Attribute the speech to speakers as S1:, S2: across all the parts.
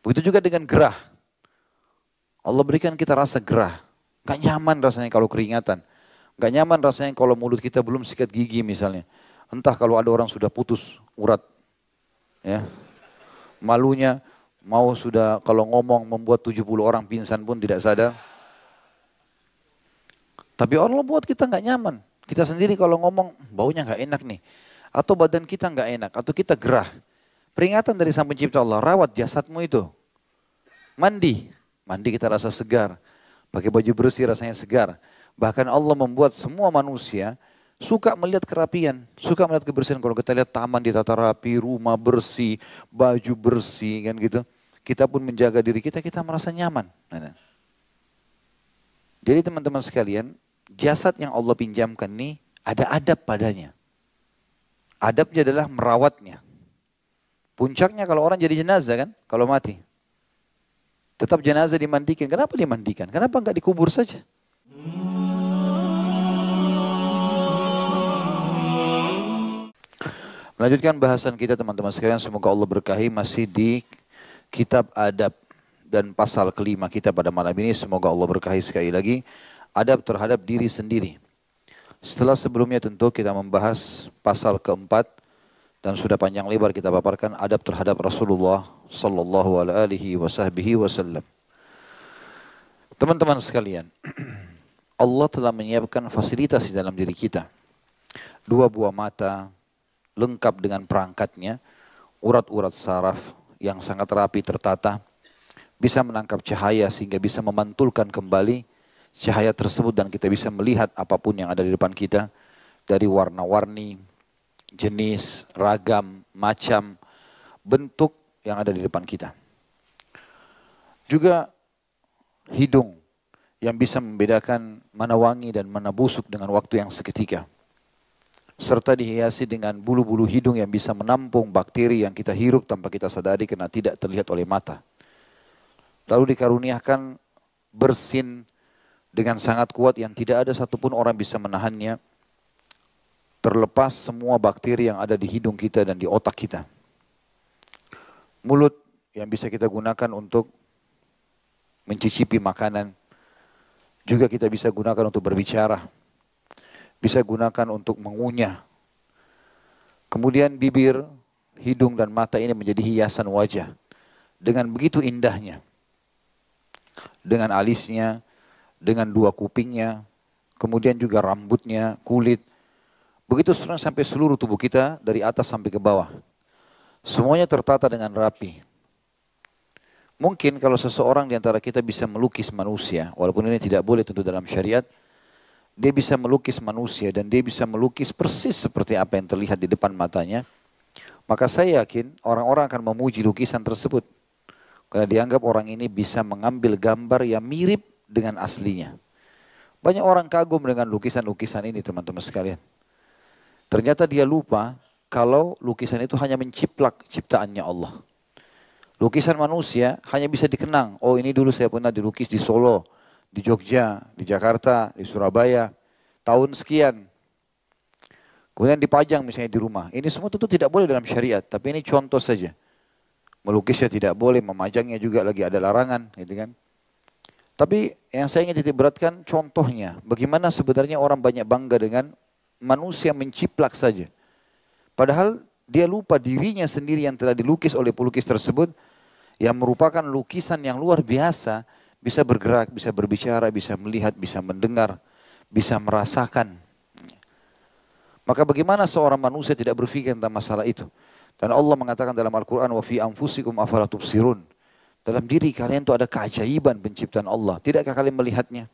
S1: Begitu juga dengan gerah. Allah berikan kita rasa gerah. Gak nyaman rasanya kalau keringatan. Gak nyaman rasanya kalau mulut kita belum sikat gigi misalnya. Entah kalau ada orang sudah putus urat. Ya. Malunya mau sudah kalau ngomong membuat 70 orang pingsan pun tidak sadar. Tapi Allah buat kita gak nyaman. Kita sendiri kalau ngomong baunya gak enak nih. Atau badan kita gak enak. Atau kita gerah. Peringatan dari Sang Pencipta Allah. Rawat jasadmu itu. Mandi. Mandi kita rasa segar. Pakai baju bersih rasanya segar. Bahkan Allah membuat semua manusia suka melihat kerapian, suka melihat kebersihan. Kalau kita lihat taman ditata rapi, rumah bersih, baju bersih kan gitu. Kita pun menjaga diri kita, kita merasa nyaman. Jadi teman-teman sekalian, jasad yang Allah pinjamkan ini ada adab padanya. Adabnya adalah merawatnya. Puncaknya kalau orang jadi jenazah kan, kalau mati. Tetap jenazah dimandikan. Kenapa dimandikan? Kenapa enggak dikubur saja? Melanjutkan bahasan kita teman-teman sekalian. Semoga Allah berkahi masih di kitab adab. Dan pasal kelima kita pada malam ini. Semoga Allah berkahi sekali lagi. Adab terhadap diri sendiri. Setelah sebelumnya tentu kita membahas pasal keempat. Dan sudah panjang lebar kita paparkan adab terhadap Rasulullah sallallahu alaihi wasallam. Teman-teman sekalian, Allah telah menyiapkan fasilitas di dalam diri kita. 2 buah mata, lengkap dengan perangkatnya, urat-urat saraf yang sangat rapi tertata, bisa menangkap cahaya sehingga bisa memantulkan kembali cahaya tersebut dan kita bisa melihat apapun yang ada di depan kita dari warna-warni, jenis, ragam, macam, bentuk yang ada di depan kita. Juga hidung yang bisa membedakan mana wangi dan mana busuk dengan waktu yang seketika. Serta dihiasi dengan bulu-bulu hidung yang bisa menampung bakteri yang kita hirup tanpa kita sadari karena tidak terlihat oleh mata. Lalu dikaruniakan bersin dengan sangat kuat yang tidak ada satupun orang bisa menahannya. Terlepas semua bakteri yang ada di hidung kita dan di otak kita. Mulut yang bisa kita gunakan untuk mencicipi makanan. Juga kita bisa gunakan untuk berbicara. Bisa gunakan untuk mengunyah. Kemudian bibir, hidung dan mata ini menjadi hiasan wajah. Dengan begitu indahnya. Dengan alisnya, dengan 2 kupingnya. Kemudian juga rambutnya, kulit. Begitu sampai seluruh tubuh kita dari atas sampai ke bawah. Semuanya tertata dengan rapi. Mungkin kalau seseorang di antara kita bisa melukis manusia, walaupun ini tidak boleh tentu dalam syariat, dia bisa melukis manusia dan dia bisa melukis persis seperti apa yang terlihat di depan matanya, maka saya yakin orang-orang akan memuji lukisan tersebut. Karena dianggap orang ini bisa mengambil gambar yang mirip dengan aslinya. Banyak orang kagum dengan lukisan-lukisan ini teman-teman sekalian. Ternyata dia lupa kalau lukisan itu hanya menciplak ciptaannya Allah. Lukisan manusia hanya bisa dikenang. Oh ini dulu saya pernah dilukis di Solo, di Jogja, di Jakarta, di Surabaya. Tahun sekian. Kemudian dipajang misalnya di rumah. Ini semua tentu tidak boleh dalam syariat. Tapi ini contoh saja. Melukisnya tidak boleh, memajangnya juga lagi ada larangan. Gitu kan. Tapi yang saya ingin titik beratkan contohnya. Bagaimana sebenarnya orang banyak bangga dengan manusia menciplak saja. Padahal dia lupa dirinya sendiri yang telah dilukis oleh pelukis tersebut. Yang merupakan lukisan yang luar biasa. Bisa bergerak, bisa berbicara, bisa melihat, bisa mendengar. Bisa merasakan. Maka bagaimana seorang manusia tidak berpikir tentang masalah itu. Dan Allah mengatakan dalam Al-Quran. Wa fi anfusikum afala tubsirun. Dalam diri kalian itu ada keajaiban penciptaan Allah. Tidakkah kalian melihatnya?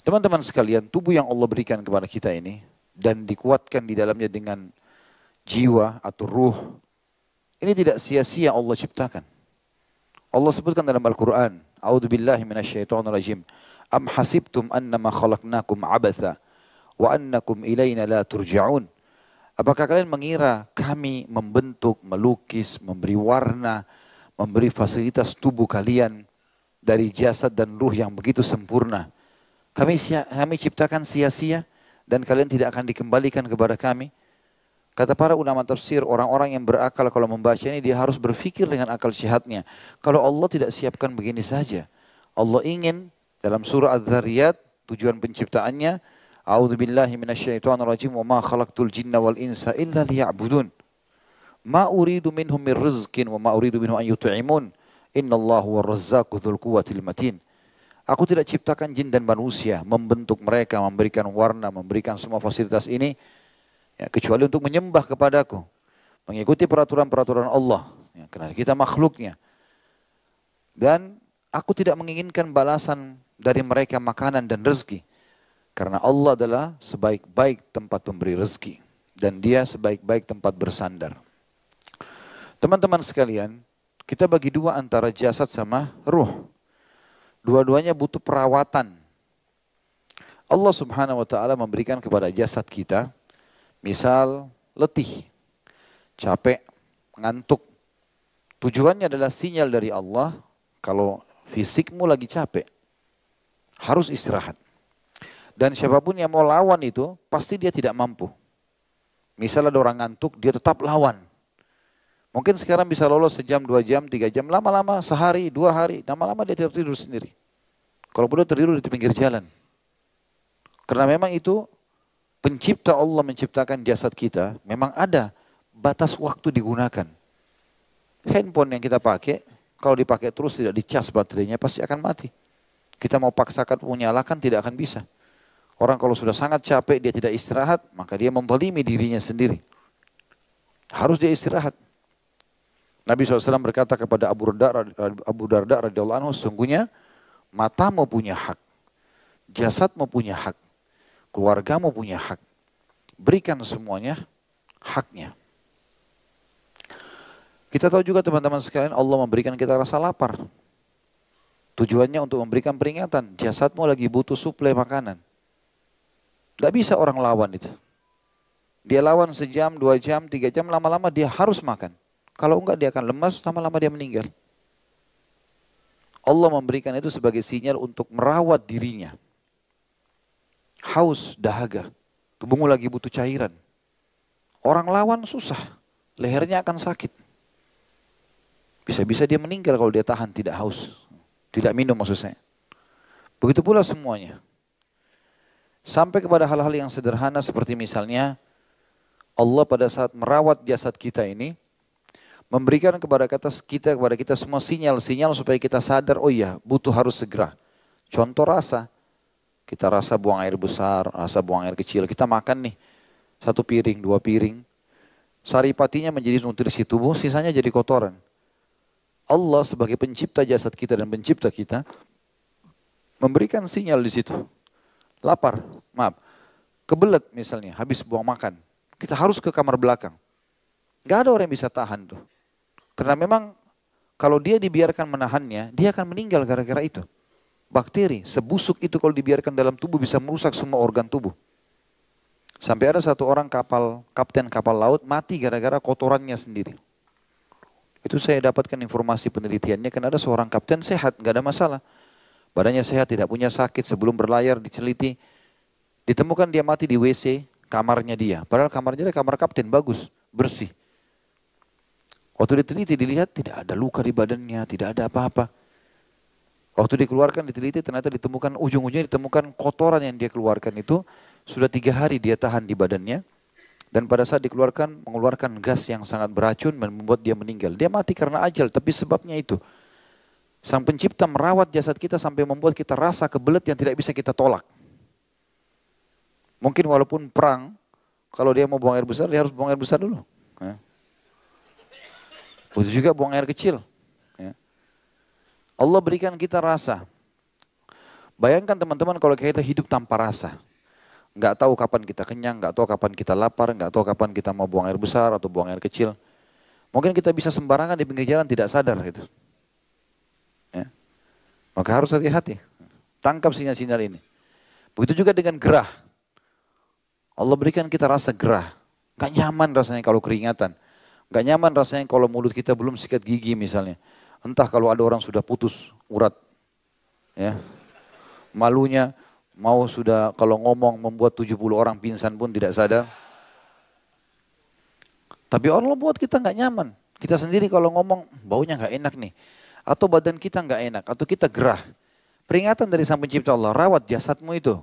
S1: Teman-teman sekalian, tubuh yang Allah berikan kepada kita ini dan dikuatkan di dalamnya dengan jiwa atau ruh, ini tidak sia-sia Allah ciptakan. Allah sebutkan dalam Al-Quran, A'udzubillahi minasyaitonirrajim, Am hasibtum annama khalaqnakum abatha wa annakum ilaina la turja'un. Apakah kalian mengira kami membentuk, melukis, memberi warna, memberi fasilitas tubuh kalian dari jasad dan ruh yang begitu sempurna? Kami ciptakan sia-sia dan kalian tidak akan dikembalikan kepada kami. Kata para ulama tafsir, orang-orang yang berakal kalau membaca ini dia harus berpikir dengan akal sehatnya. Kalau Allah tidak siapkan begini saja. Allah ingin dalam surah Az-Zariyat, tujuan penciptaannya, A'udzubillahi minasyaitonirrajim wa ma khalaqtul jinna wal insa illa liya'budun. Ma uridu minhum min rizqin wa ma uridu minhum an yut'imun. Innallahu war-razzaqu dzul quwwatil matin. Aku tidak ciptakan jin dan manusia, membentuk mereka, memberikan warna, memberikan semua fasilitas ini, ya, kecuali untuk menyembah kepadaku, mengikuti peraturan-peraturan Allah, ya, karena kita makhluknya. Dan aku tidak menginginkan balasan dari mereka makanan dan rezeki, karena Allah adalah sebaik-baik tempat pemberi rezeki, dan dia sebaik-baik tempat bersandar. Teman-teman sekalian, kita bagi dua antara jasad sama ruh. Dua-duanya butuh perawatan. Allah Subhanahu wa taala memberikan kepada jasad kita, misal letih, capek, ngantuk. Tujuannya adalah sinyal dari Allah kalau fisikmu lagi capek, harus istirahat. Dan siapapun yang mau lawan itu, pasti dia tidak mampu. Misal ada orang ngantuk, dia tetap lawan. Mungkin sekarang bisa lolos sejam, 2 jam, 3 jam, lama-lama sehari, 2 hari, lama-lama dia tidur sendiri. Kalau boleh tertidur di pinggir jalan. Karena memang itu pencipta Allah menciptakan jasad kita, memang ada batas waktu digunakan. Handphone yang kita pakai, kalau dipakai terus tidak dicas baterainya pasti akan mati. Kita mau paksakan menyalakan tidak akan bisa. Orang kalau sudah sangat capek dia tidak istirahat, maka dia membalimi dirinya sendiri. Harus dia istirahat. Nabi SAW berkata kepada Abu Darda radhiyallahu anhu, sesungguhnya matamu punya hak, jasadmu punya hak, keluargamu punya hak. Berikan semuanya haknya. Kita tahu juga teman-teman sekalian, Allah memberikan kita rasa lapar. Tujuannya untuk memberikan peringatan, jasadmu lagi butuh suplai makanan. Tidak bisa orang lawan itu. Dia lawan sejam, 2 jam, 3 jam, lama-lama dia harus makan. Kalau enggak dia akan lemas, lama-lama dia meninggal. Allah memberikan itu sebagai sinyal untuk merawat dirinya. Haus, dahaga, tubuhmu lagi butuh cairan. Orang lawan susah, lehernya akan sakit. Bisa-bisa dia meninggal kalau dia tahan tidak haus, tidak minum maksud saya. Begitu pula semuanya. Sampai kepada hal-hal yang sederhana seperti misalnya Allah pada saat merawat jasad kita ini, memberikan kepada kita semua sinyal-sinyal supaya kita sadar, oh iya butuh harus segera. Contoh rasa, kita rasa buang air besar, rasa buang air kecil, kita makan nih 1 piring, 2 piring. Saripatinya menjadi nutrisi tubuh, sisanya jadi kotoran. Allah sebagai pencipta jasad kita dan pencipta kita, memberikan sinyal di situ. Lapar, kebelet misalnya, habis buang makan. Kita harus ke kamar belakang. Gak ada orang yang bisa tahan tuh. Karena memang kalau dia dibiarkan menahannya, dia akan meninggal gara-gara itu. Bakteri, sebusuk itu kalau dibiarkan dalam tubuh bisa merusak semua organ tubuh. Sampai ada satu orang kapten kapal laut mati gara-gara kotorannya sendiri. Itu saya dapatkan informasi penelitiannya, kan ada seorang kapten sehat, gak ada masalah. Badannya sehat, tidak punya sakit, sebelum berlayar diteliti. Ditemukan dia mati di WC kamarnya dia. Padahal kamarnya adalah kamar kapten, bagus, bersih. Waktu diteliti dilihat tidak ada luka di badannya, tidak ada apa-apa. Waktu dikeluarkan diteliti ternyata ditemukan ujung-ujungnya ditemukan kotoran yang dia keluarkan itu sudah 3 hari dia tahan di badannya. Dan pada saat dikeluarkan mengeluarkan gas yang sangat beracun dan membuat dia meninggal. Dia mati karena ajal, tapi sebabnya itu. Sang pencipta merawat jasad kita sampai membuat kita rasa kebelet yang tidak bisa kita tolak. Mungkin walaupun perang, kalau dia mau buang air besar, dia harus buang air besar dulu. Begitu juga buang air kecil. Allah berikan kita rasa. Bayangkan teman-teman kalau kita hidup tanpa rasa. Nggak tahu kapan kita kenyang, nggak tahu kapan kita lapar, nggak tahu kapan kita mau buang air besar atau buang air kecil. Mungkin kita bisa sembarangan di pinggir jalan tidak sadar gitu. Ya. Maka harus hati-hati. Tangkap sinyal-sinyal ini. Begitu juga dengan gerah. Allah berikan kita rasa gerah. Nggak nyaman rasanya kalau keringatan. Nggak nyaman rasanya kalau mulut kita belum sikat gigi misalnya. Entah kalau ada orang sudah putus urat. Ya. Malunya mau sudah kalau ngomong membuat 70 orang pingsan pun tidak sadar. Tapi Allah buat kita nggak nyaman. Kita sendiri kalau ngomong baunya nggak enak nih. Atau badan kita nggak enak. Atau kita gerah. Peringatan dari Sang Pencipta Allah, rawat jasadmu itu.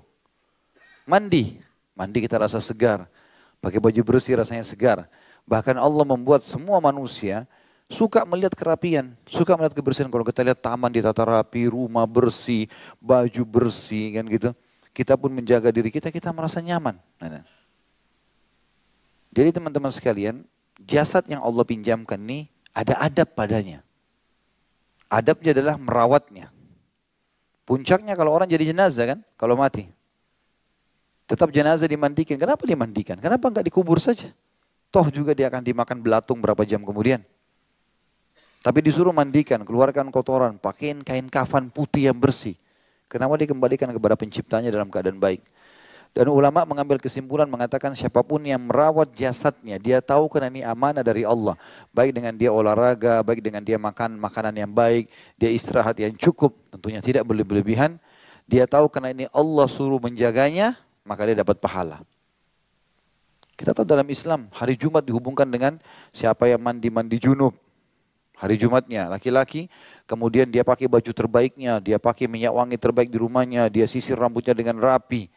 S1: Mandi. Mandi kita rasa segar. Pakai baju bersih rasanya segar. Bahkan Allah membuat semua manusia suka melihat kerapian, suka melihat kebersihan. Kalau kita lihat taman ditata rapi, rumah bersih, baju bersih kan gitu. Kita pun menjaga diri kita, kita merasa nyaman. Jadi teman-teman sekalian, jasad yang Allah pinjamkan ini ada adab padanya. Adabnya adalah merawatnya. Puncaknya kalau orang jadi jenazah kan, kalau mati. Tetap jenazah dimandikan. Kenapa dimandikan? Kenapa enggak dikubur saja? Toh juga dia akan dimakan belatung berapa jam kemudian. Tapi disuruh mandikan, keluarkan kotoran, pakaiin kain kafan putih yang bersih. Kenapa dikembalikan kepada penciptanya dalam keadaan baik? Dan ulama mengambil kesimpulan mengatakan siapapun yang merawat jasadnya, dia tahu karena ini amanah dari Allah. Baik dengan dia olahraga, baik dengan dia makan makanan yang baik, dia istirahat yang cukup, tentunya tidak berlebihan. Dia tahu karena ini Allah suruh menjaganya, maka dia dapat pahala. Kita tahu dalam Islam, hari Jumat dihubungkan dengan siapa yang mandi junub. Hari Jumatnya, laki-laki, kemudian dia pakai baju terbaiknya, dia pakai minyak wangi terbaik di rumahnya, dia sisir rambutnya dengan rapi.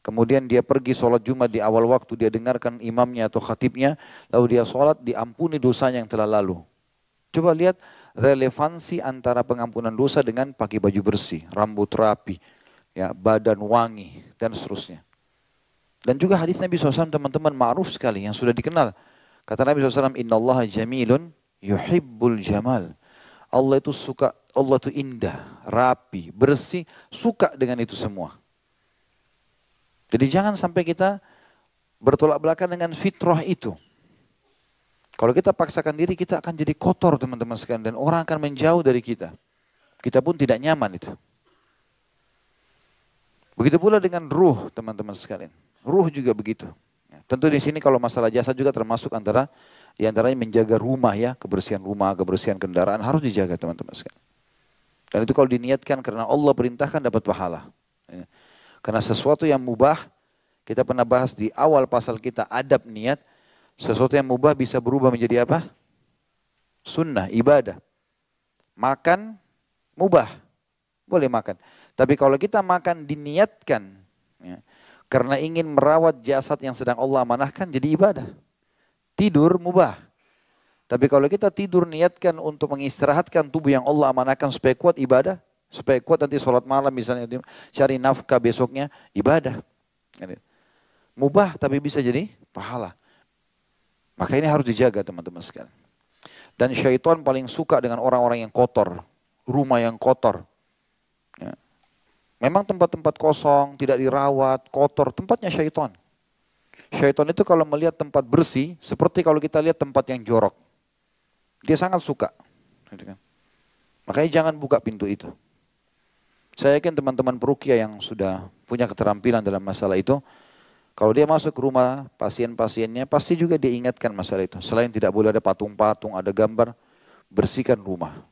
S1: Kemudian dia pergi sholat Jumat di awal waktu, dia dengarkan imamnya atau khatibnya, lalu dia sholat, diampuni dosanya yang telah lalu. Coba lihat relevansi antara pengampunan dosa dengan pakai baju bersih, rambut rapi, ya, badan wangi, dan seterusnya. Dan juga hadis Nabi SAW teman-teman ma'ruf sekali yang sudah dikenal. Kata Nabi SAW, Innallaha jamilun yuhibbul jamal. Allah itu suka, Allah itu indah, rapi, bersih, suka dengan itu semua. Jadi jangan sampai kita bertolak belakang dengan fitrah itu. Kalau kita paksakan diri, kita akan jadi kotor teman-teman sekalian. Dan orang akan menjauh dari kita. Kita pun tidak nyaman itu. Begitu pula dengan ruh teman-teman sekalian. Ruh juga begitu. Tentu di sini kalau masalah jasad juga termasuk di antaranya menjaga rumah ya, kebersihan kendaraan harus dijaga teman-teman sekalian. Dan itu kalau diniatkan karena Allah perintahkan dapat pahala. Karena sesuatu yang mubah, kita pernah bahas di awal pasal kita adab niat, sesuatu yang mubah bisa berubah menjadi apa? Sunnah, ibadah. Makan, mubah, boleh makan. Tapi kalau kita makan diniatkan, ya, karena ingin merawat jasad yang sedang Allah amanahkan jadi ibadah. Tidur mubah. Tapi kalau kita tidur niatkan untuk mengistirahatkan tubuh yang Allah amanahkan supaya kuat ibadah. Supaya kuat nanti sholat malam misalnya cari nafkah besoknya ibadah. Mubah tapi bisa jadi pahala. Maka ini harus dijaga teman-teman sekalian. Dan syaitan paling suka dengan orang-orang yang kotor. Rumah yang kotor. Ya. Memang tempat-tempat kosong, tidak dirawat, kotor, tempatnya syaitan. Syaitan itu kalau melihat tempat bersih, seperti kalau kita lihat tempat yang jorok. Dia sangat suka. Makanya jangan buka pintu itu. Saya yakin teman-teman peruqyah yang sudah punya keterampilan dalam masalah itu, kalau dia masuk ke rumah pasien-pasiennya, pasti juga dia ingatkan masalah itu. Selain tidak boleh ada patung-patung, ada gambar, bersihkan rumah.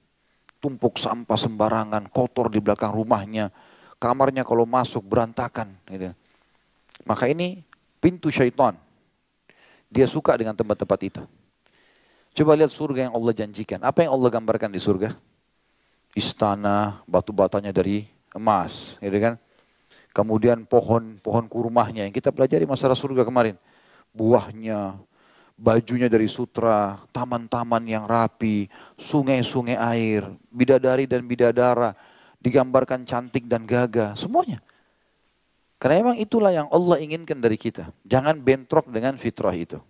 S1: Tumpuk sampah sembarangan, kotor di belakang rumahnya. Kamarnya kalau masuk berantakan. Maka ini pintu syaitan. Dia suka dengan tempat-tempat itu. Coba lihat surga yang Allah janjikan. Apa yang Allah gambarkan di surga? Istana, batu-batanya dari emas. Kan? Kemudian pohon kurmanya yang kita pelajari masalah surga kemarin. Buahnya, bajunya dari sutra, taman-taman yang rapi, sungai-sungai air, bidadari dan bidadara, digambarkan cantik dan gagah, semuanya. Karena memang itulah yang Allah inginkan dari kita. Jangan bentrok dengan fitrah itu.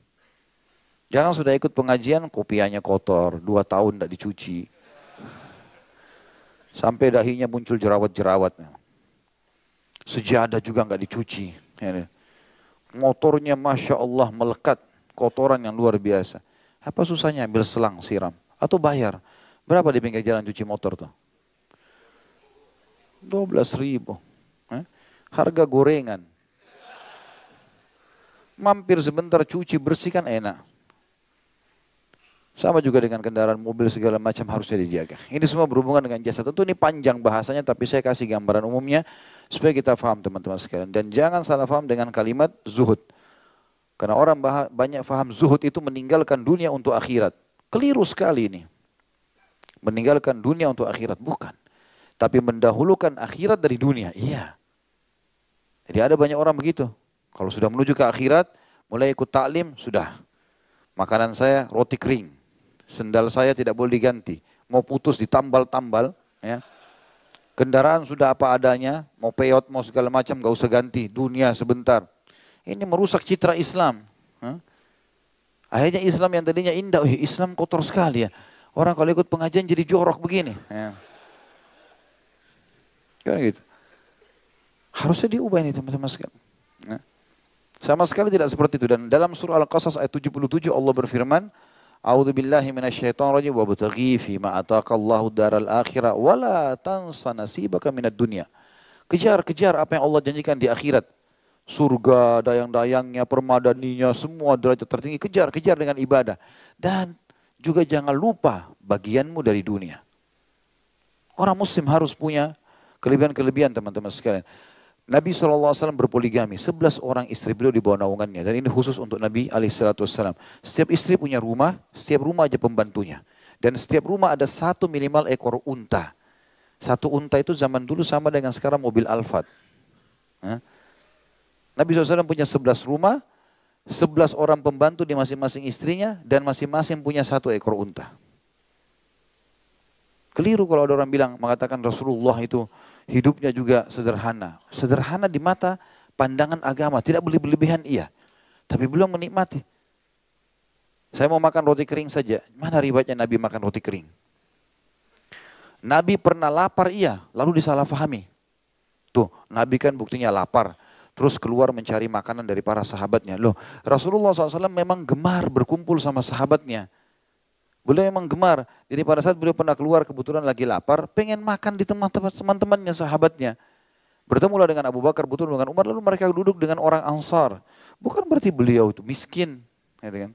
S1: Jangan sudah ikut pengajian, kopiahnya kotor, 2 tahun tidak dicuci. Sampai dahinya muncul jerawat-jerawat. Sejadah juga nggak dicuci. Motornya Masya Allah melekat, kotoran yang luar biasa. Apa susahnya ambil selang siram? Atau bayar. Berapa di pinggir jalan cuci motor tuh? 12.000. Harga gorengan. Mampir sebentar cuci bersihkan enak. Sama juga dengan kendaraan mobil segala macam harusnya dijaga. Ini semua berhubungan dengan jasa. Tentu ini panjang bahasanya tapi saya kasih gambaran umumnya supaya kita paham teman-teman sekalian. Dan jangan salah paham dengan kalimat zuhud. Karena orang banyak faham zuhud itu meninggalkan dunia untuk akhirat. Keliru sekali ini. Meninggalkan dunia untuk akhirat. Bukan. Tapi mendahulukan akhirat dari dunia. Iya. Jadi ada banyak orang begitu. Kalau sudah menuju ke akhirat, mulai ikut taklim, sudah. Makanan saya roti kering. Sendal saya tidak boleh diganti. Mau putus ditambal-tambal. Ya. Kendaraan sudah apa adanya. Mau peyot, mau segala macam, gak usah ganti. Dunia sebentar. Ini merusak citra Islam. Akhirnya Islam yang tadinya indah. Islam kotor sekali ya. Orang kalau ikut pengajian jadi jorok begini. Ya. Kan gitu. Harusnya diubah ini teman-teman sekalian. Ya. Sama sekali tidak seperti itu. Dan dalam surah Al-Qasas ayat 77 Allah berfirman, A'udzu billahi minasyaitonir rajim wa bataghi fi ma ataqallahu daral akhirah wa la tansa nasibaka minad dunya. Kejar apa yang Allah janjikan di akhirat. Surga, dayang-dayangnya, permadaninya, semua derajat tertinggi. Kejar dengan ibadah. Dan juga jangan lupa bagianmu dari dunia. Orang muslim harus punya kelebihan-kelebihan teman-teman sekalian. Nabi SAW berpoligami, 11 orang istri beliau di bawah naungannya. Dan ini khusus untuk Nabi SAW. Setiap istri punya rumah, setiap rumah aja pembantunya. Dan setiap rumah ada satu minimal ekor unta. Satu unta itu zaman dulu sama dengan sekarang mobil Alphard. Nabi SAW punya 11 rumah, 11 orang pembantu di masing-masing istrinya, dan masing-masing punya satu ekor unta. Keliru kalau ada orang bilang, mengatakan Rasulullah itu hidupnya juga sederhana. Sederhana di mata pandangan agama, tidak berlebihan iya. Tapi belum menikmati. Saya mau makan roti kering saja. Mana riwayatnya Nabi makan roti kering? Nabi pernah lapar iya, lalu disalahfahami. Tuh, Nabi kan buktinya lapar. Terus keluar mencari makanan dari para sahabatnya. Loh, Rasulullah SAW memang gemar berkumpul sama sahabatnya. Beliau memang gemar. Jadi pada saat beliau pernah keluar kebetulan lagi lapar, pengen makan di teman-temannya, sahabatnya. Bertemulah dengan Abu Bakar, bertemu dengan Umar, lalu mereka duduk dengan orang Ansar. Bukan berarti beliau itu miskin. Gitu kan.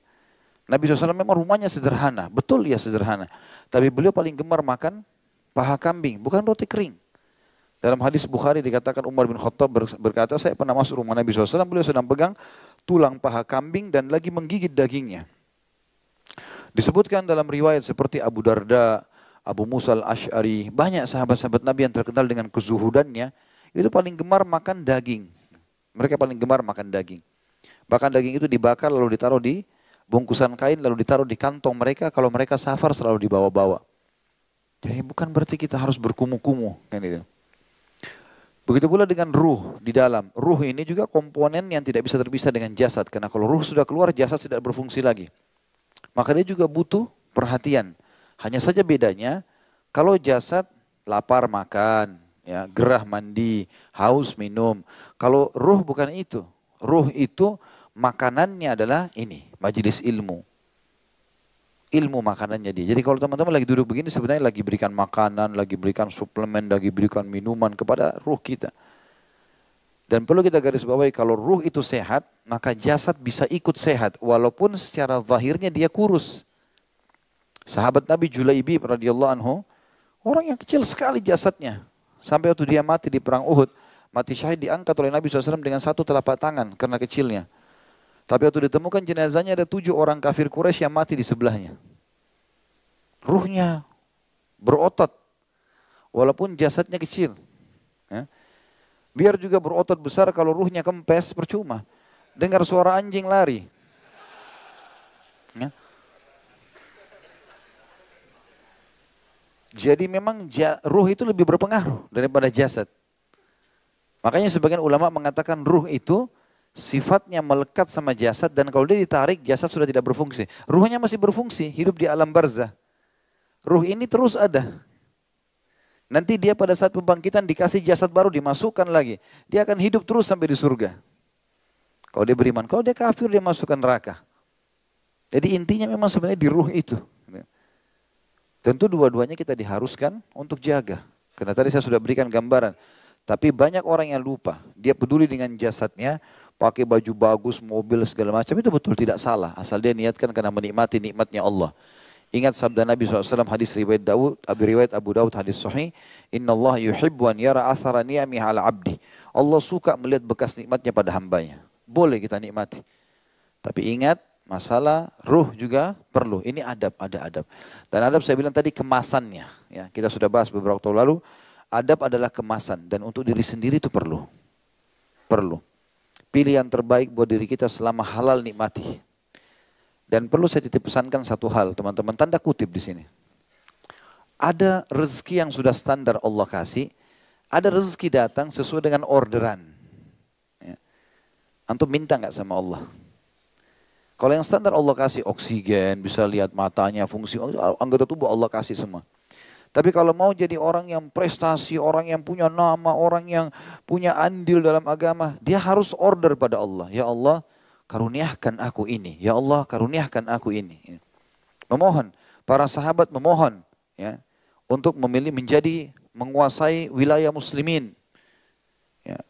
S1: Nabi SAW memang rumahnya sederhana. Betul ya sederhana. Tapi beliau paling gemar makan paha kambing, bukan roti kering. Dalam hadis Bukhari dikatakan Umar bin Khattab berkata, saya pernah masuk rumah Nabi SAW, beliau sedang pegang tulang paha kambing dan lagi menggigit dagingnya. Disebutkan dalam riwayat seperti Abu Darda, Abu Musa al-Ash'ari, banyak sahabat-sahabat Nabi yang terkenal dengan kezuhudannya, itu paling gemar makan daging. Mereka paling gemar makan daging. Bahkan daging itu dibakar lalu ditaruh di bungkusan kain, lalu ditaruh di kantong mereka, kalau mereka safar selalu dibawa-bawa. Jadi bukan berarti kita harus berkumuh-kumuh. Kan itu. Begitu pula dengan ruh di dalam. Ruh ini juga komponen yang tidak bisa terpisah dengan jasad. Karena kalau ruh sudah keluar, jasad tidak berfungsi lagi. Maka dia juga butuh perhatian. Hanya saja bedanya, kalau jasad lapar makan, ya, gerah mandi, haus minum. Kalau ruh bukan itu. Ruh itu makanannya adalah ini, majelis ilmu. Ilmu makanannya dia. Jadi kalau teman-teman lagi duduk begini sebenarnya lagi berikan makanan, lagi berikan suplemen, lagi berikan minuman kepada ruh kita. Dan perlu kita garis bawahi kalau ruh itu sehat, maka jasad bisa ikut sehat. Walaupun secara zahirnya dia kurus. Sahabat Nabi Julaibib radhiyallahu anhu, orang yang kecil sekali jasadnya. Sampai waktu dia mati di perang Uhud, mati syahid diangkat oleh Nabi SAW dengan satu telapak tangan karena kecilnya. Tapi waktu ditemukan jenazahnya ada 7 orang kafir Quraisy yang mati di sebelahnya. Ruhnya berotot, walaupun jasadnya kecil. Ya. Biar juga berotot besar, kalau ruhnya kempes percuma. Dengar suara anjing lari. Ya. Jadi memang ruh itu lebih berpengaruh daripada jasad. Makanya sebagian ulama mengatakan ruh itu sifatnya melekat sama jasad dan kalau dia ditarik jasad sudah tidak berfungsi. Ruhnya masih berfungsi, hidup di alam barzah. Ruh ini terus ada. Nanti dia pada saat pembangkitan dikasih jasad baru dimasukkan lagi. Dia akan hidup terus sampai di surga. Kalau dia beriman, kalau dia kafir dia masukkan neraka. Jadi intinya memang sebenarnya di ruh itu. Tentu dua-duanya kita diharuskan untuk jaga. Karena tadi saya sudah berikan gambaran. Tapi banyak orang yang lupa. Dia peduli dengan jasadnya, pakai baju bagus, mobil segala macam. Itu betul tidak salah. Asal dia niatkan karena menikmati nikmatnya Allah. Ingat sabda Nabi SAW hadis riwayat Abu Daud hadis sahih. Inna Allah yuhibbu an yara athara ni'amihi ala abdi. Allah suka melihat bekas nikmatnya pada hambanya. Boleh kita nikmati. Tapi ingat, masalah ruh juga perlu. Ini adab, ada adab. Dan adab saya bilang tadi kemasannya. Ya, kita sudah bahas beberapa waktu lalu. Adab adalah kemasan. Dan untuk diri sendiri itu perlu. Perlu. Pilih yang terbaik buat diri kita selama halal nikmati. Dan perlu saya titip pesankan satu hal, teman-teman. Tanda kutip di sini. Ada rezeki yang sudah standar Allah kasih. Ada rezeki datang sesuai dengan orderan. Ya. Antum minta nggak sama Allah? Kalau yang standar Allah kasih oksigen, bisa lihat matanya, fungsi anggota tubuh Allah kasih semua. Tapi kalau mau jadi orang yang prestasi, orang yang punya nama, orang yang punya andil dalam agama, dia harus order pada Allah. Ya Allah, karuniakan aku ini. Ya Allah, karuniakan aku ini. Memohon, para sahabat memohon ya, untuk memilih menjadi menguasai wilayah muslimin. Ya,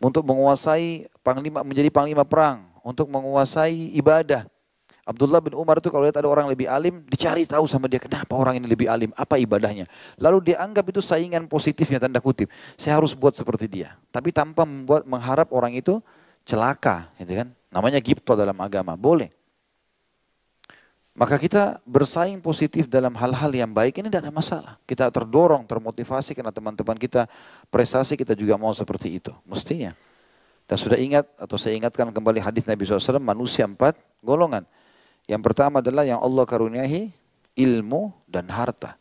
S1: untuk menguasai panglima, menjadi panglima perang. Untuk menguasai ibadah. Abdullah bin Umar itu kalau lihat ada orang lebih alim, dicari tahu sama dia, kenapa orang ini lebih alim, apa ibadahnya. Lalu dia anggap itu saingan positifnya, tanda kutip. Saya harus buat seperti dia. Tapi tanpa mengharap orang itu celaka. Gitu kan? Namanya gibto dalam agama, boleh. Maka kita bersaing positif dalam hal-hal yang baik, ini tidak ada masalah. Kita terdorong, termotivasi karena teman-teman kita prestasi, kita juga mau seperti itu. Mestinya. Dan sudah ingat, atau saya ingatkan kembali hadis Nabi SAW, manusia 4 golongan. Yang pertama adalah yang Allah karuniahi ilmu dan harta.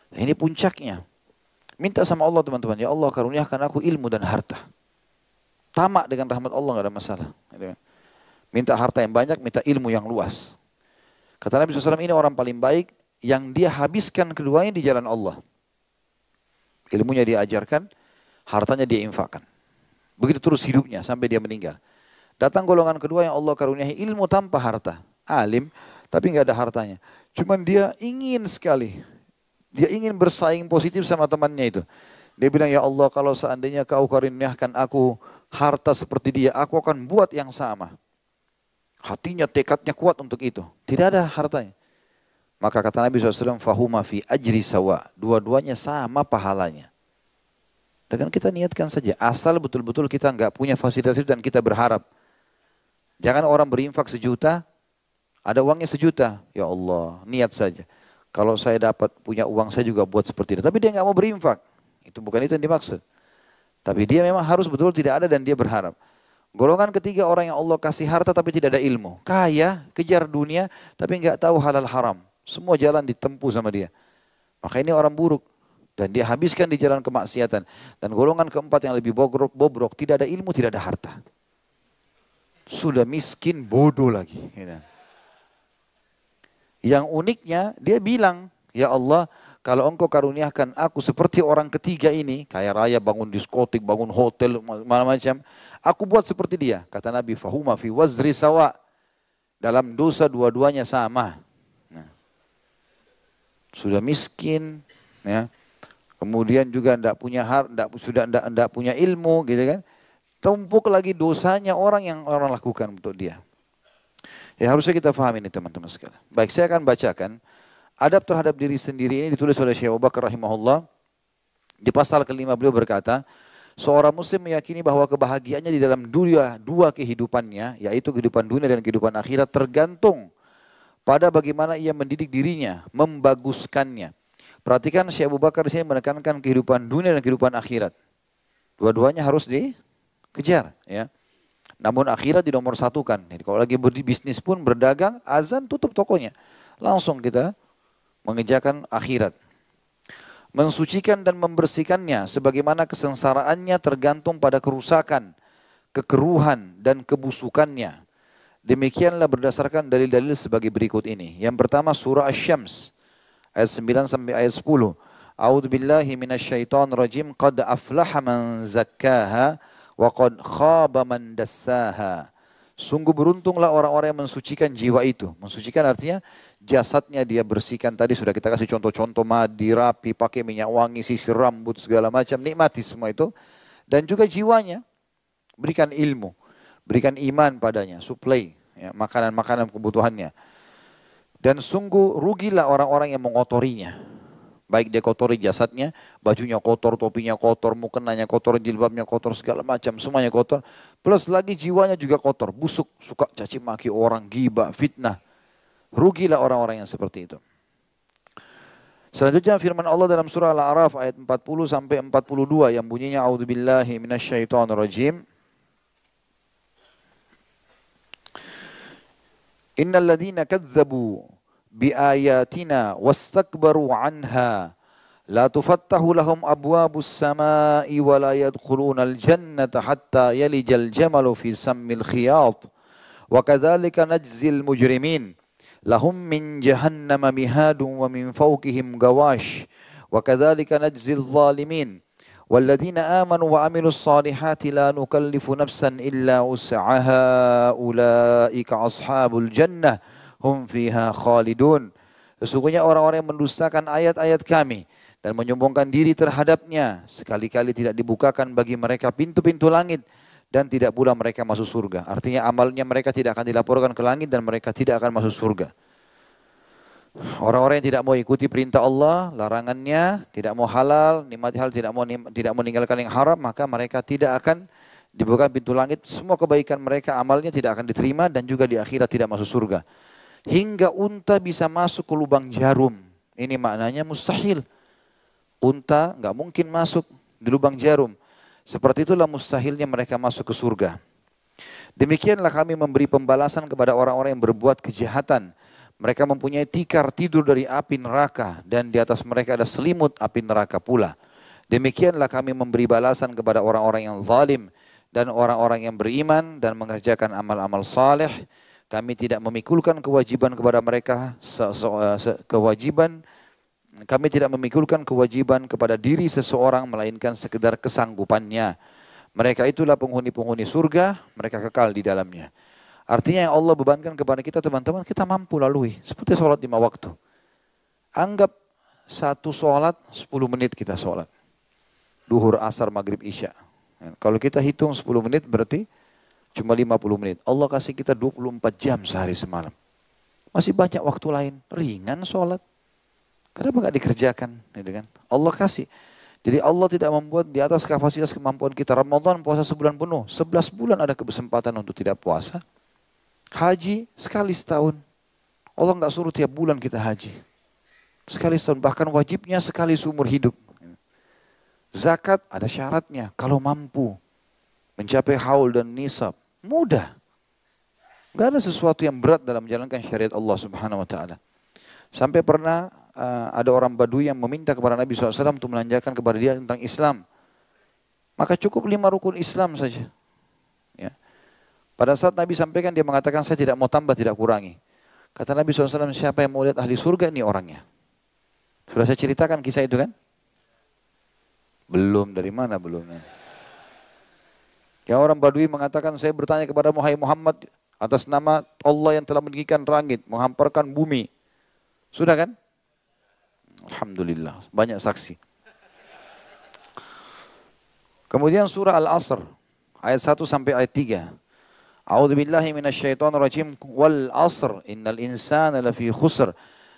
S1: Nah, ini puncaknya. Minta sama Allah teman-teman, ya Allah karuniakan aku ilmu dan harta. Tamak dengan rahmat Allah, nggak ada masalah. Minta harta yang banyak, minta ilmu yang luas. Kata Nabi SAW, ini orang paling baik yang dia habiskan keduanya di jalan Allah. Ilmunya dia ajarkan, hartanya dia infakkan. Begitu terus hidupnya sampai dia meninggal. Datang golongan kedua yang Allah karuniai ilmu tanpa harta. Alim, tapi nggak ada hartanya. Cuman dia ingin sekali. Dia ingin bersaing positif sama temannya itu. Dia bilang, ya Allah kalau seandainya kau karuniakan aku harta seperti dia, aku akan buat yang sama. Hatinya, tekadnya kuat untuk itu. Tidak ada hartanya. Maka kata Nabi SAW, fahuma fi ajri sawa. Dua-duanya sama pahalanya. Dan kita niatkan saja, asal betul-betul kita nggak punya fasilitas itu dan kita berharap. Jangan orang berinfak 1 juta, ada uangnya 1 juta. Ya Allah, niat saja. Kalau saya dapat punya uang, saya juga buat seperti itu. Tapi dia nggak mau berinfak. Itu bukan itu yang dimaksud. Tapi dia memang harus betul tidak ada dan dia berharap. Golongan ketiga orang yang Allah kasih harta tapi tidak ada ilmu. Kaya, kejar dunia, tapi nggak tahu halal haram. Semua jalan ditempuh sama dia. Maka ini orang buruk. Dan dia habiskan di jalan kemaksiatan. Dan golongan keempat yang lebih bobrok, tidak ada ilmu, tidak ada harta. Sudah miskin, bodoh lagi. Yang uniknya, dia bilang, ya Allah, kalau engkau karuniakan aku seperti orang ketiga ini, kaya raya, bangun diskotik, bangun hotel, macam-macam, aku buat seperti dia. Kata Nabi, fahuma fi wazri sawa. Dalam dosa dua-duanya sama. Nah, sudah miskin, ya. Kemudian juga tidak punya ilmu, gitu kan? Tumpuk lagi dosanya orang yang orang lakukan untuk dia. Ya harusnya kita pahami ini teman-teman sekalian. Baik, saya akan bacakan adab terhadap diri sendiri ini ditulis oleh Syekh Abu Bakar rahimahullah. Di pasal ke-5 beliau berkata, seorang muslim meyakini bahwa kebahagiaannya di dalam dua kehidupannya, yaitu kehidupan dunia dan kehidupan akhirat, tergantung pada bagaimana ia mendidik dirinya, membaguskannya. Perhatikan Syekh Abu Bakar di sini menekankan kehidupan dunia dan kehidupan akhirat. Dua-duanya harus dikejar, ya. Namun akhirat dinomor satukan. Jadi kalau lagi berbisnis pun berdagang, azan tutup tokonya. Langsung kita mengejarkan akhirat. Mensucikan dan membersihkannya sebagaimana kesengsaraannya tergantung pada kerusakan, kekeruhan dan kebusukannya. Demikianlah berdasarkan dalil-dalil sebagai berikut ini. Yang pertama surah Asy-Syams ayat 9 sampai ayat 10. A'udzu billahi minasyaitonir rajim. Qad aflaha man zakkaha wa qad khaba man dassaha. Sungguh beruntunglah orang-orang yang mensucikan jiwa itu. Mensucikan artinya jasadnya dia bersihkan. Tadi sudah kita kasih contoh-contoh, mandi, rapi, pakai minyak wangi, sisir rambut, segala macam. Nikmati semua itu. Dan juga jiwanya. Berikan ilmu. Berikan iman padanya. Suplai ya, makanan-makanan kebutuhannya. Dan sungguh rugilah orang-orang yang mengotorinya. Baik dia kotori jasadnya, bajunya kotor, topinya kotor, mukenanya kotor, jilbabnya kotor, segala macam, semuanya kotor. Plus lagi jiwanya juga kotor, busuk, suka caci maki orang, gibah, fitnah. Rugilah orang-orang yang seperti itu. Selanjutnya firman Allah dalam surah Al-A'raf ayat 40 sampai 42 yang bunyinya a'udzubillahi minasyaitonirrajim. Innal ladzina kadzdzabu biayatina wastakbaru anha la tufattahu lahum abwabus samai wa la yadkhulunal jannata hatta yalijal jamalu fi sammil khiyat wa kadzalika najzil mujrimin lahum min jahannama mihadun wa min fawqihim gawash wa kadzalika najzil zalimin والذين آمنوا وعملوا الصالحات لا نكلف نفسا إلا وسعها أولئك أصحاب الجنة هم فيها خالدون. Sesungguhnya orang-orang yang mendustakan ayat-ayat kami dan menyombongkan diri terhadapnya sekali-kali tidak dibukakan bagi mereka pintu-pintu langit dan tidak pula mereka masuk surga. Artinya amalnya mereka tidak akan dilaporkan ke langit dan mereka tidak akan masuk surga. Orang-orang yang tidak mau ikuti perintah Allah, larangannya, tidak mau halal, nikmati hal, tidak mau meninggalkan yang haram, maka mereka tidak akan dibuka pintu langit. Semua kebaikan mereka, amalnya tidak akan diterima dan juga di akhirat tidak masuk surga. Hingga unta bisa masuk ke lubang jarum. Ini maknanya mustahil. Unta nggak mungkin masuk di lubang jarum. Seperti itulah mustahilnya mereka masuk ke surga. Demikianlah kami memberi pembalasan kepada orang-orang yang berbuat kejahatan. Mereka mempunyai tikar tidur dari api neraka dan di atas mereka ada selimut api neraka pula. Demikianlah kami memberi balasan kepada orang-orang yang zalim dan orang-orang yang beriman dan mengerjakan amal-amal saleh. Kami tidak memikulkan kewajiban kepada mereka kami tidak memikulkan kewajiban kepada diri seseorang melainkan sekedar kesanggupannya. Mereka itulah penghuni-penghuni surga, mereka kekal di dalamnya. Artinya yang Allah bebankan kepada kita teman-teman, kita mampu lalui. Seperti sholat 5 waktu. Anggap satu sholat 10 menit kita sholat. Duhur, asar, maghrib, isya. Kalau kita hitung 10 menit berarti cuma 50 menit. Allah kasih kita 24 jam sehari semalam. Masih banyak waktu lain. Ringan sholat. Kenapa nggak dikerjakan? Gitu kan? Allah kasih. Jadi Allah tidak membuat di atas kapasitas kemampuan kita. Ramadan puasa sebulan penuh. 11 bulan ada kesempatan untuk tidak puasa. Haji sekali setahun. Allah nggak suruh tiap bulan kita haji. Sekali setahun. Bahkan wajibnya sekali seumur hidup. Zakat ada syaratnya. Kalau mampu mencapai haul dan nisab. Mudah. Nggak ada sesuatu yang berat dalam menjalankan syariat Allah Subhanahu Wa Taala. Sampai pernah ada orang Badui yang meminta kepada Nabi SAW untuk melanjarkan kepada dia tentang Islam. Maka cukup 5 rukun Islam saja. Ya. Pada saat Nabi sampaikan, dia mengatakan, saya tidak mau tambah, tidak kurangi. Kata Nabi SAW, siapa yang mau lihat ahli surga, ini orangnya. Sudah saya ceritakan kisah itu kan? Belum, dari mana belum? Ya, orang Badui mengatakan, saya bertanya kepada Muhammad atas nama Allah yang telah meninggikan langit, menghamparkan bumi. Sudah kan? Alhamdulillah, banyak saksi. Kemudian surah Al-Asr, ayat 1 sampai ayat 3. A'udzubillahi minasyaitonirrajim. Wal 'asr innal insana lafi khusr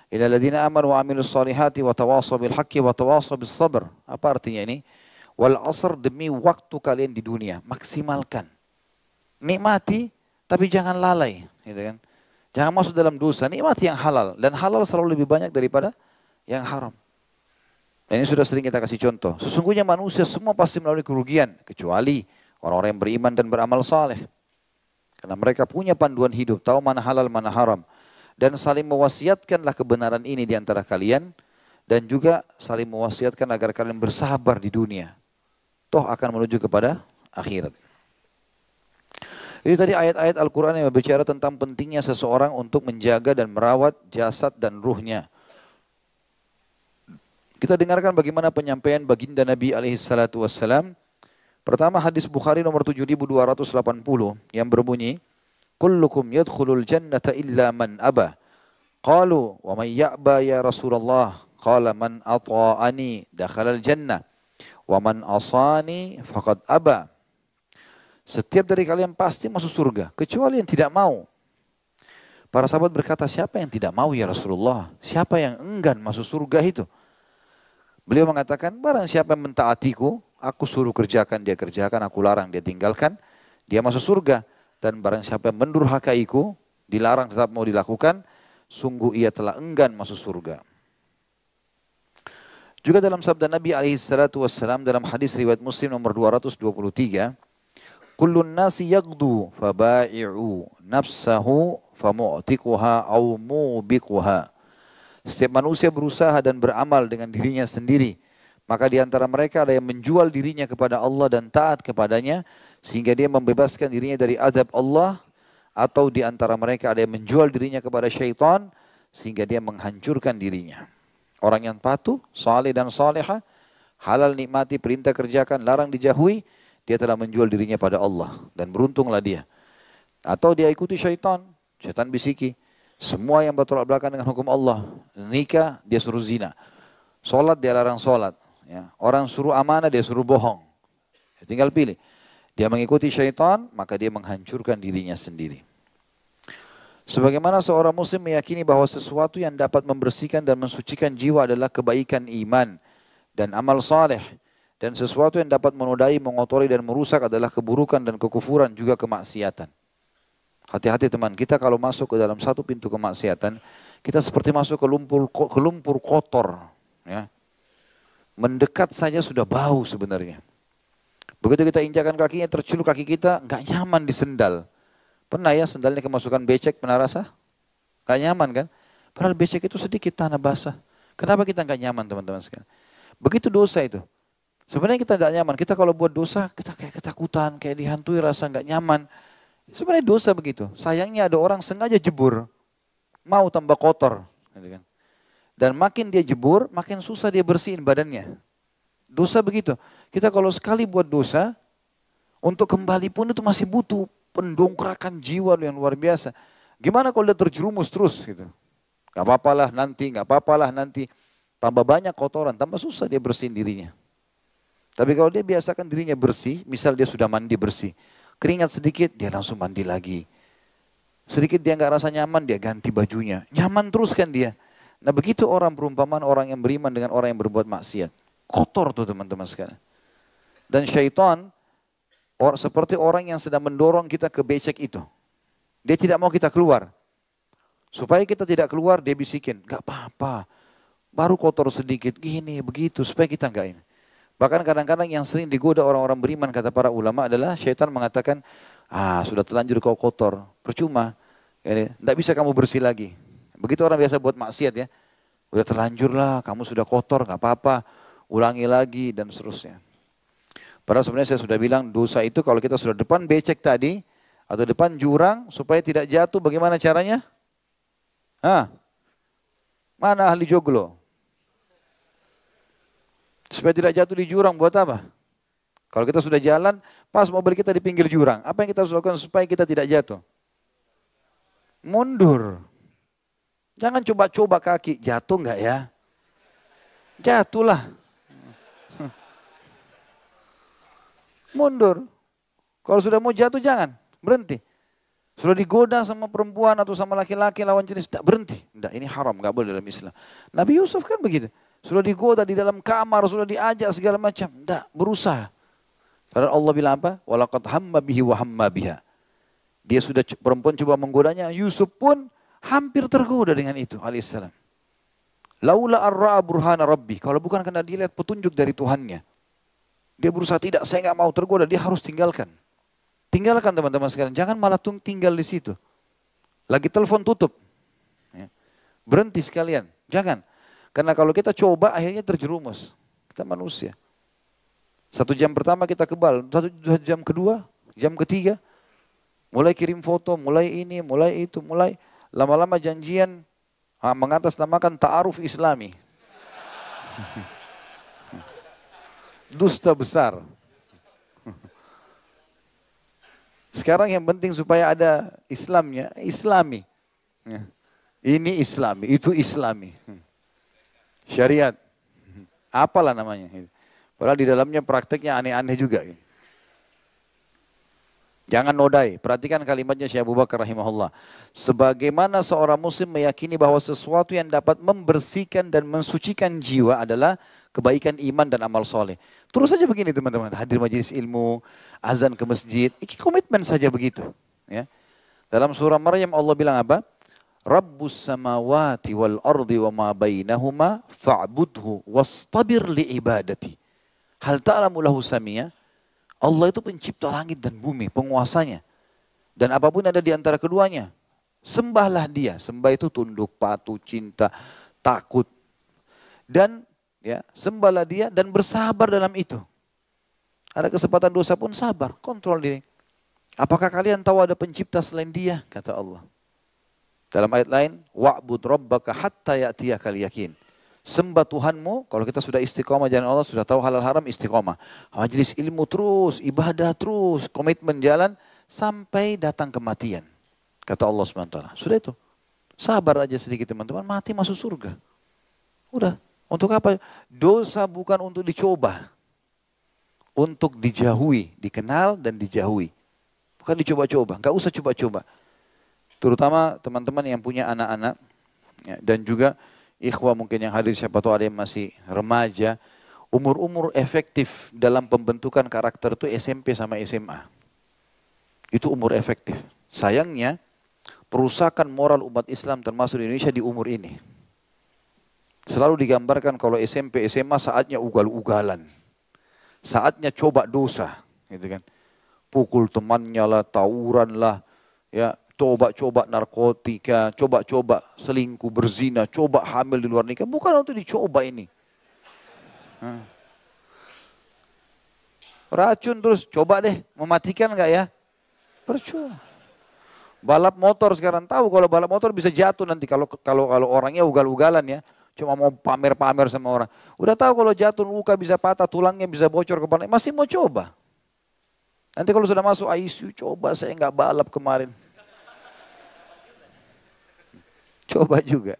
S1: illa alladziina aamanu wa 'amilus shalihati wa tawashaw bil haqqi wa tawashaw bis sabr. Apa artinya ini? Wal 'asr, demi waktu kalian di dunia, maksimalkan. Nikmati tapi jangan lalai, gitu kan? Jangan masuk dalam dosa, nikmati yang halal dan halal selalu lebih banyak daripada yang haram. Dan ini sudah sering kita kasih contoh. Sesungguhnya manusia semua pasti melalui kerugian kecuali orang-orang yang beriman dan beramal saleh. Karena mereka punya panduan hidup, tahu mana halal, mana haram. Dan saling mewasiatkanlah kebenaran ini di antara kalian. Dan juga saling mewasiatkan agar kalian bersabar di dunia. Toh akan menuju kepada akhirat. Itu tadi ayat-ayat Al-Quran yang berbicara tentang pentingnya seseorang untuk menjaga dan merawat jasad dan ruhnya. Kita dengarkan bagaimana penyampaian baginda Nabi SAW. Pertama hadis Bukhari nomor 7280 yang berbunyi, kullukum yadkhulul jannata illa man aba. Qalu wa man ya'ba ya Rasulullah? Qala man ata'ani dakhalal jannah wa man asani faqad aba. Setiap dari kalian pasti masuk surga kecuali yang tidak mau. Para sahabat berkata, siapa yang tidak mau ya Rasulullah? Siapa yang enggan masuk surga itu? Beliau mengatakan, barang siapa yang mentaatiku, aku suruh kerjakan, dia kerjakan, aku larang, dia tinggalkan, dia masuk surga. Dan barang siapa yang mendurhakaiku, dilarang tetap mau dilakukan, sungguh ia telah enggan masuk surga. Juga dalam sabda Nabi SAW dalam hadis riwayat Muslim nomor 223, kullun nasi yagdu fabai'u nafsahu famu'tiquha au mubiquha. Setiap manusia berusaha dan beramal dengan dirinya sendiri. Maka di antara mereka ada yang menjual dirinya kepada Allah dan taat kepadanya, sehingga dia membebaskan dirinya dari azab Allah. Atau di antara mereka ada yang menjual dirinya kepada syaitan, sehingga dia menghancurkan dirinya. Orang yang patuh, saleh dan salehah, halal nikmati, perintah kerjakan, larang dijauhi, dia telah menjual dirinya pada Allah. Dan beruntunglah dia. Atau dia ikuti syaitan, syaitan bisiki. Semua yang bertolak belakang dengan hukum Allah. Nikah, dia suruh zina. Solat, dia larang solat. Ya. Orang suruh amanah, dia suruh bohong. Ya, tinggal pilih. Dia mengikuti syaitan, maka dia menghancurkan dirinya sendiri. Sebagaimana seorang muslim meyakini bahwa sesuatu yang dapat membersihkan dan mensucikan jiwa adalah kebaikan iman dan amal saleh. Dan sesuatu yang dapat menodai, mengotori dan merusak adalah keburukan dan kekufuran juga kemaksiatan. Hati-hati teman, kita kalau masuk ke dalam satu pintu kemaksiatan, kita seperti masuk ke lumpur kotor. Ya. Mendekat saja sudah bau sebenarnya. Begitu kita injakan kakinya, terceluk kaki kita, nggak nyaman di sendal. Pernah ya sendalnya kemasukan becek, pernah rasa? Gak nyaman kan? Padahal becek itu sedikit tanah basah. Kenapa kita gak nyaman teman-teman sekalian? Begitu dosa itu. Sebenarnya kita gak nyaman. Kita kalau buat dosa, kita kayak ketakutan, kayak dihantui rasa gak nyaman. Sebenarnya dosa begitu. Sayangnya ada orang sengaja jebur, mau tambah kotor. Dan makin dia jebur, makin susah dia bersihin badannya. Dosa begitu. Kita kalau sekali buat dosa, untuk kembali pun itu masih butuh pendongkrakan jiwa yang luar biasa. Gimana kalau dia terjerumus terus gitu? Gak apa-apalah nanti, gak apa-apalah nanti. Tambah banyak kotoran, tambah susah dia bersihin dirinya. Tapi kalau dia biasakan dirinya bersih, misal dia sudah mandi bersih. Keringat sedikit, dia langsung mandi lagi. Sedikit dia gak rasa nyaman, dia ganti bajunya. Nyaman terus kan dia. Nah begitu orang perumpamaan orang yang beriman dengan orang yang berbuat maksiat. Kotor tuh teman-teman sekalian. Dan syaitan, seperti orang yang sedang mendorong kita ke becek itu. Dia tidak mau kita keluar. Supaya kita tidak keluar, dia bisikin. Gak apa-apa. Baru kotor sedikit, gini, begitu. Supaya kita enggak ini. Bahkan kadang-kadang yang sering digoda orang-orang beriman, kata para ulama adalah syaitan mengatakan, sudah terlanjur kau kotor. Percuma. Tidak bisa kamu bersih lagi. Begitu orang biasa buat maksiat ya. Udah terlanjur lah, kamu sudah kotor, gak apa-apa. Ulangi lagi dan seterusnya. Padahal sebenarnya saya sudah bilang dosa itu kalau kita sudah depan becek tadi atau depan jurang supaya tidak jatuh bagaimana caranya? Mana ahli joglo? Supaya tidak jatuh di jurang buat apa? Kalau kita sudah jalan, pas mobil kita di pinggir jurang, apa yang kita harus lakukan supaya kita tidak jatuh? Mundur. Jangan coba-coba kaki, jatuh enggak ya? Jatuhlah. Mundur. Kalau sudah mau jatuh jangan, berhenti. Sudah digoda sama perempuan atau sama laki-laki lawan jenis, tak berhenti. Tidak, ini haram, nggak boleh dalam Islam. Nabi Yusuf kan begitu. Sudah digoda di dalam kamar, sudah diajak segala macam. Tidak, berusaha. Karena Allah bilang apa? Walaqad hamma bihi wa hamma biha. Dia sudah, perempuan coba menggodanya, Yusuf pun hampir tergoda dengan itu, alaihissalam. Laula arra'a burhana rabbi. Kalau bukan karena dia lihat petunjuk dari Tuhannya. Dia berusaha tidak, saya nggak mau tergoda, dia harus tinggalkan. Tinggalkan teman-teman sekalian, jangan malah tinggal di situ. Lagi telepon tutup. Berhenti sekalian, jangan. Karena kalau kita coba akhirnya terjerumus. Kita manusia. 1 jam pertama kita kebal, 1 jam kedua, jam ketiga. Mulai kirim foto, mulai ini, mulai itu, mulai lama-lama janjian mengatasnamakan ta'aruf Islami. Dusta besar. Sekarang yang penting supaya ada Islamnya, Islami. Ini Islami, itu Islami. Syariat. Apalah namanya. Padahal di dalamnya prakteknya aneh-aneh juga. Jangan nodai. Perhatikan kalimatnya Syekh Abu Bakar rahimahullah. Sebagaimana seorang muslim meyakini bahwa sesuatu yang dapat membersihkan dan mensucikan jiwa adalah kebaikan iman dan amal soleh. Terus saja begini teman-teman, hadir majelis ilmu, azan ke masjid, ini komitmen saja begitu. Ya. Dalam surah Maryam Allah bilang apa? Rabbus samawati wal ardi wa ma bainahuma fa'budhu wastabir li ibadati. Hal ta'lamu lahu samia? Allah itu pencipta langit dan bumi, penguasanya. Dan apapun ada di antara keduanya, sembahlah dia. Sembah itu tunduk, patuh, cinta, takut. Dan ya, sembahlah dia dan bersabar dalam itu. Ada kesempatan dosa pun sabar, kontrol diri. Apakah kalian tahu ada pencipta selain dia? Kata Allah. Dalam ayat lain, wa'bud rabbaka hatta ya'tiyakal yakin. Sembah Tuhanmu, kalau kita sudah istiqomah jalan Allah, sudah tahu halal haram istiqomah. Majelis ilmu terus, ibadah terus, komitmen jalan sampai datang kematian. Kata Allah SWT. Sudah itu. Sabar aja sedikit teman-teman, mati masuk surga. Udah. Untuk apa? Dosa bukan untuk dicoba. Untuk dijauhi, dikenal dan dijauhi. Bukan dicoba-coba, nggak usah coba-coba. Terutama teman-teman yang punya anak-anak ya, dan juga ikhwah mungkin yang hadir siapa tahu ada yang masih remaja. Umur-umur efektif dalam pembentukan karakter itu SMP sama SMA. Itu umur efektif. Sayangnya perusakan moral umat Islam termasuk di Indonesia di umur ini. Selalu digambarkan kalau SMP, SMA saatnya ugal-ugalan. Saatnya coba dosa. Gitu kan. Pukul temannya lah, tawuran lah. Ya, coba-coba narkotika, coba-coba selingkuh, berzina, coba hamil di luar nikah. Bukan untuk dicoba ini. Racun terus, coba deh, mematikan nggak ya? Percuma. Balap motor sekarang tahu kalau balap motor bisa jatuh nanti kalau orangnya ugal-ugalan ya. Cuma mau pamer-pamer sama orang. Udah tahu kalau jatuh luka bisa patah, tulangnya bisa bocor kepala, masih mau coba. Nanti kalau sudah masuk ICU, coba saya nggak balap kemarin. Coba juga.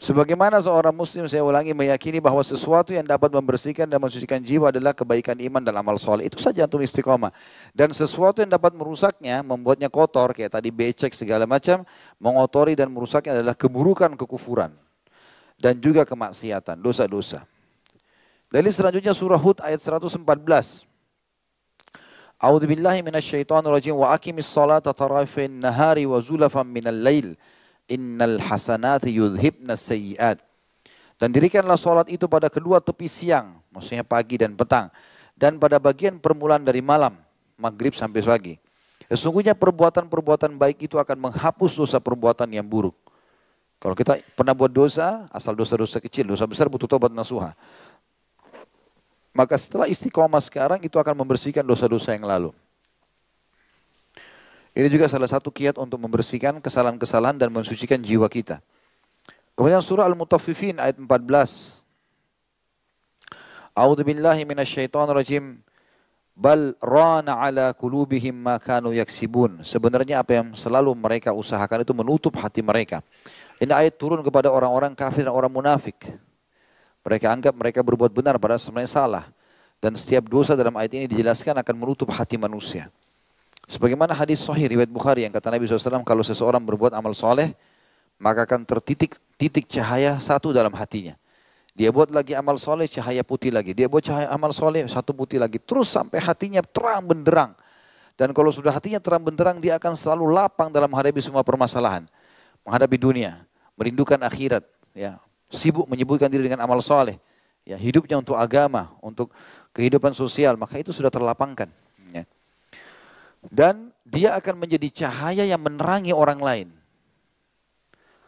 S1: Sebagaimana seorang muslim saya ulangi meyakini bahwa sesuatu yang dapat membersihkan dan mensucikan jiwa adalah kebaikan iman dan amal soleh. Itu saja antum istiqomah. Dan sesuatu yang dapat merusaknya, membuatnya kotor, kayak tadi becek segala macam, mengotori dan merusaknya adalah keburukan, kekufuran. Dan juga kemaksiatan, dosa-dosa. Dalil selanjutnya surah Hud ayat 114. A'udzu billahi minasyaitonir rajim wa aqimis salata tarafin nahari wa zulafan minal lail innal hasanati yudhibnas sayyi'at. Dan dirikanlah salat itu pada kedua tepi siang, maksudnya pagi dan petang, dan pada bagian permulaan dari malam, maghrib sampai pagi. Sesungguhnya perbuatan-perbuatan baik itu akan menghapus dosa perbuatan yang buruk. Kalau kita pernah buat dosa, asal dosa-dosa kecil, dosa besar butuh tobat nasuha. Maka setelah istiqomah sekarang itu akan membersihkan dosa-dosa yang lalu. Ini juga salah satu kiat untuk membersihkan kesalahan-kesalahan dan mensucikan jiwa kita. Kemudian surah Al-Mutaffifin ayat 14. A'udzu billahi minasyaitonir rajim. Bal rana ala qulubihim ma kanu yaksibun. Sebenarnya apa yang selalu mereka usahakan itu menutup hati mereka. Ini ayat turun kepada orang-orang kafir dan orang munafik. Mereka anggap mereka berbuat benar padahal sebenarnya salah. Dan setiap dosa dalam ayat ini dijelaskan akan menutup hati manusia. Sebagaimana hadis sahih riwayat Bukhari yang kata Nabi SAW, kalau seseorang berbuat amal soleh, maka akan tertitik cahaya satu dalam hatinya. Dia buat lagi amal soleh, cahaya putih lagi. Dia buat cahaya amal soleh, satu putih lagi. Terus sampai hatinya terang benderang. Dan kalau sudah hatinya terang benderang, dia akan selalu lapang dalam menghadapi semua permasalahan. Menghadapi dunia, merindukan akhirat, ya, sibuk menyibukkan diri dengan amal soleh. Ya, hidupnya untuk agama, untuk kehidupan sosial, maka itu sudah terlapangkan. Ya. Dan dia akan menjadi cahaya yang menerangi orang lain.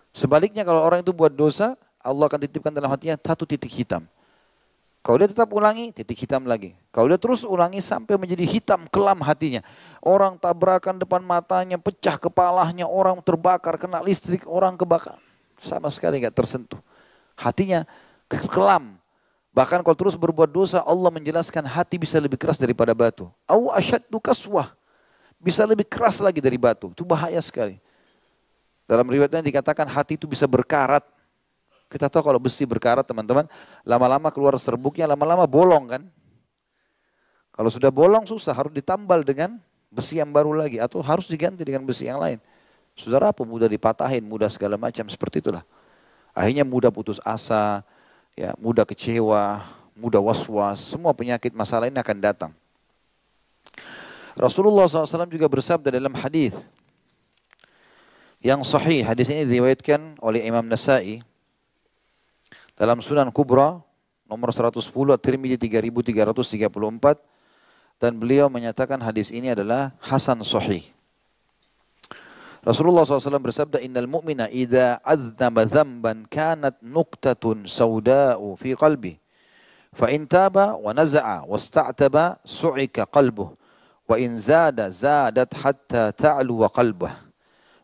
S1: Sebaliknya kalau orang itu buat dosa, Allah akan titipkan dalam hatinya satu titik hitam. Kalau dia tetap ulangi, titik hitam lagi. Kalau dia terus ulangi sampai menjadi hitam kelam hatinya. Orang tabrakan depan matanya, pecah kepalanya, orang terbakar, kena listrik, orang kebakar. Sama sekali nggak tersentuh. Hatinya kelam. Bahkan kalau terus berbuat dosa, Allah menjelaskan hati bisa lebih keras daripada batu. Au asyaddu kaswah. Bisa lebih keras lagi dari batu. Itu bahaya sekali. Dalam riwayatnya dikatakan hati itu bisa berkarat. Kita tahu kalau besi berkarat teman-teman, lama-lama keluar serbuknya, lama-lama bolong kan. Kalau sudah bolong susah, harus ditambal dengan besi yang baru lagi. Atau harus diganti dengan besi yang lain. Sudah rapuh, mudah dipatahin, mudah segala macam, seperti itulah. Akhirnya mudah putus asa, ya, mudah kecewa, mudah was-was, semua penyakit masalah ini akan datang. Rasulullah SAW juga bersabda dalam hadis yang sahih, hadis ini diriwayatkan oleh Imam Nasa'i dalam Sunan Kubra nomor 110, At-Tirmidzi 3334, dan beliau menyatakan hadis ini adalah hasan sahih. Rasulullah SAW bersabda, Innal mu'mina idha aznama dhamban kanat nuqtatun sawda'u fi qalbi. Fa in taba wa naza'a wa sta'taba su'ika qalbuh. Wa in zada zadat hatta ta'lu wa qalbah.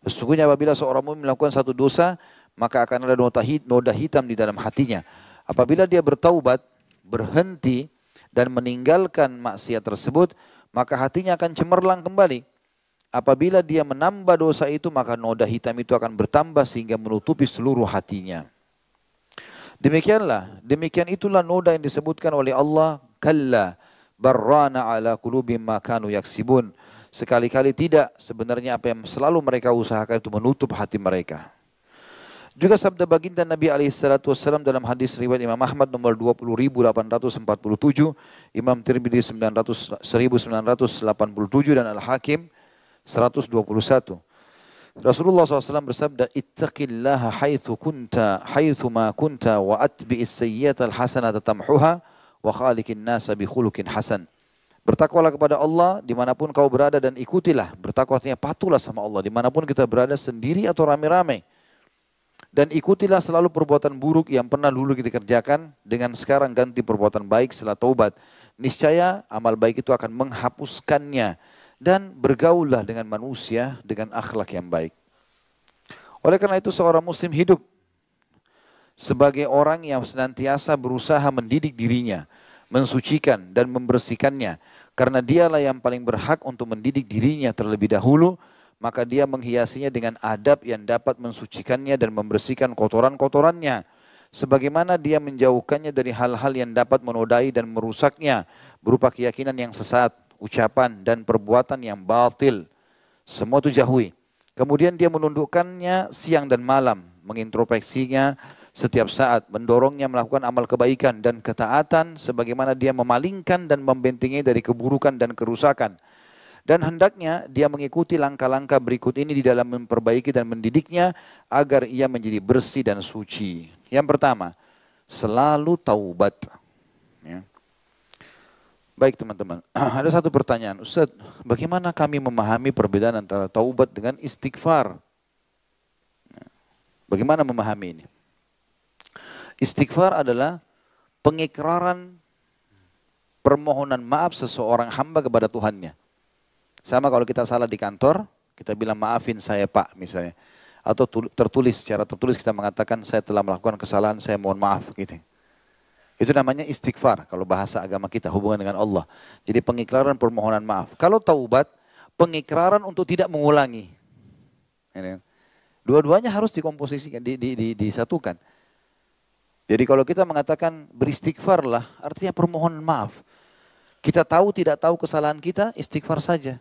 S1: Sesungguhnya apabila seorang mu'min melakukan satu dosa, maka akan ada noda hitam di dalam hatinya. Apabila dia bertaubat, berhenti, dan meninggalkan maksiat tersebut, maka hatinya akan cemerlang kembali. Apabila dia menambah dosa itu, maka noda hitam itu akan bertambah sehingga menutupi seluruh hatinya. Demikian itulah noda yang disebutkan oleh Allah, kalla barrana ala qulubihim ma kanu yaksibun. Sekali-kali tidak, sebenarnya apa yang selalu mereka usahakan itu menutup hati mereka. Juga sabda baginda Nabi SAW dalam hadis riwayat Imam Ahmad nomor 20.847, Imam Tirmidzi 1987 dan Al-Hakim 121. Rasulullah SAW bersabda, Ittaqillaha haythu ma kunta wa atbi'is sayyi'ata al-hasanata tamhuha wa khaliqin nasa bi khuluqin hasan. Bertakwalah kepada Allah dimanapun kau berada dan ikutilah. Bertakwa artinya patuhlah sama Allah dimanapun kita berada, sendiri atau rame-rame. Dan ikutilah selalu perbuatan buruk yang pernah dulu kita kerjakan, dengan sekarang ganti perbuatan baik setelah taubat. Niscaya amal baik itu akan menghapuskannya. Dan bergaullah dengan manusia dengan akhlak yang baik. Oleh karena itu seorang muslim hidup sebagai orang yang senantiasa berusaha mendidik dirinya, mensucikan dan membersihkannya. Karena dialah yang paling berhak untuk mendidik dirinya terlebih dahulu, maka dia menghiasinya dengan adab yang dapat mensucikannya dan membersihkan kotoran-kotorannya. Sebagaimana dia menjauhkannya dari hal-hal yang dapat menodai dan merusaknya, berupa keyakinan yang sesat, ucapan dan perbuatan yang batil. Semua itu jauhi. Kemudian dia menundukkannya siang dan malam, mengintrospeksinya setiap saat, mendorongnya melakukan amal kebaikan dan ketaatan, sebagaimana dia memalingkan dan membentengi dari keburukan dan kerusakan. Dan hendaknya dia mengikuti langkah-langkah berikut ini di dalam memperbaiki dan mendidiknya agar ia menjadi bersih dan suci. Yang pertama, selalu taubat. Ya. Baik teman-teman, ada satu pertanyaan. Ustaz, bagaimana kami memahami perbedaan antara taubat dengan istighfar? Bagaimana memahami ini? Istighfar adalah pengikraran permohonan maaf seseorang hamba kepada Tuhannya. Sama kalau kita salah di kantor, kita bilang maafin saya Pak misalnya. Atau tertulis, secara tertulis kita mengatakan saya telah melakukan kesalahan, saya mohon maaf gitu. Itu namanya istighfar kalau bahasa agama kita, hubungan dengan Allah. Jadi pengikraran permohonan maaf. Kalau taubat, pengikraran untuk tidak mengulangi. Dua-duanya harus dikomposisikan, disatukan. Jadi kalau kita mengatakan beristighfarlah, artinya permohonan maaf. Kita tahu tidak tahu kesalahan kita, istighfar saja.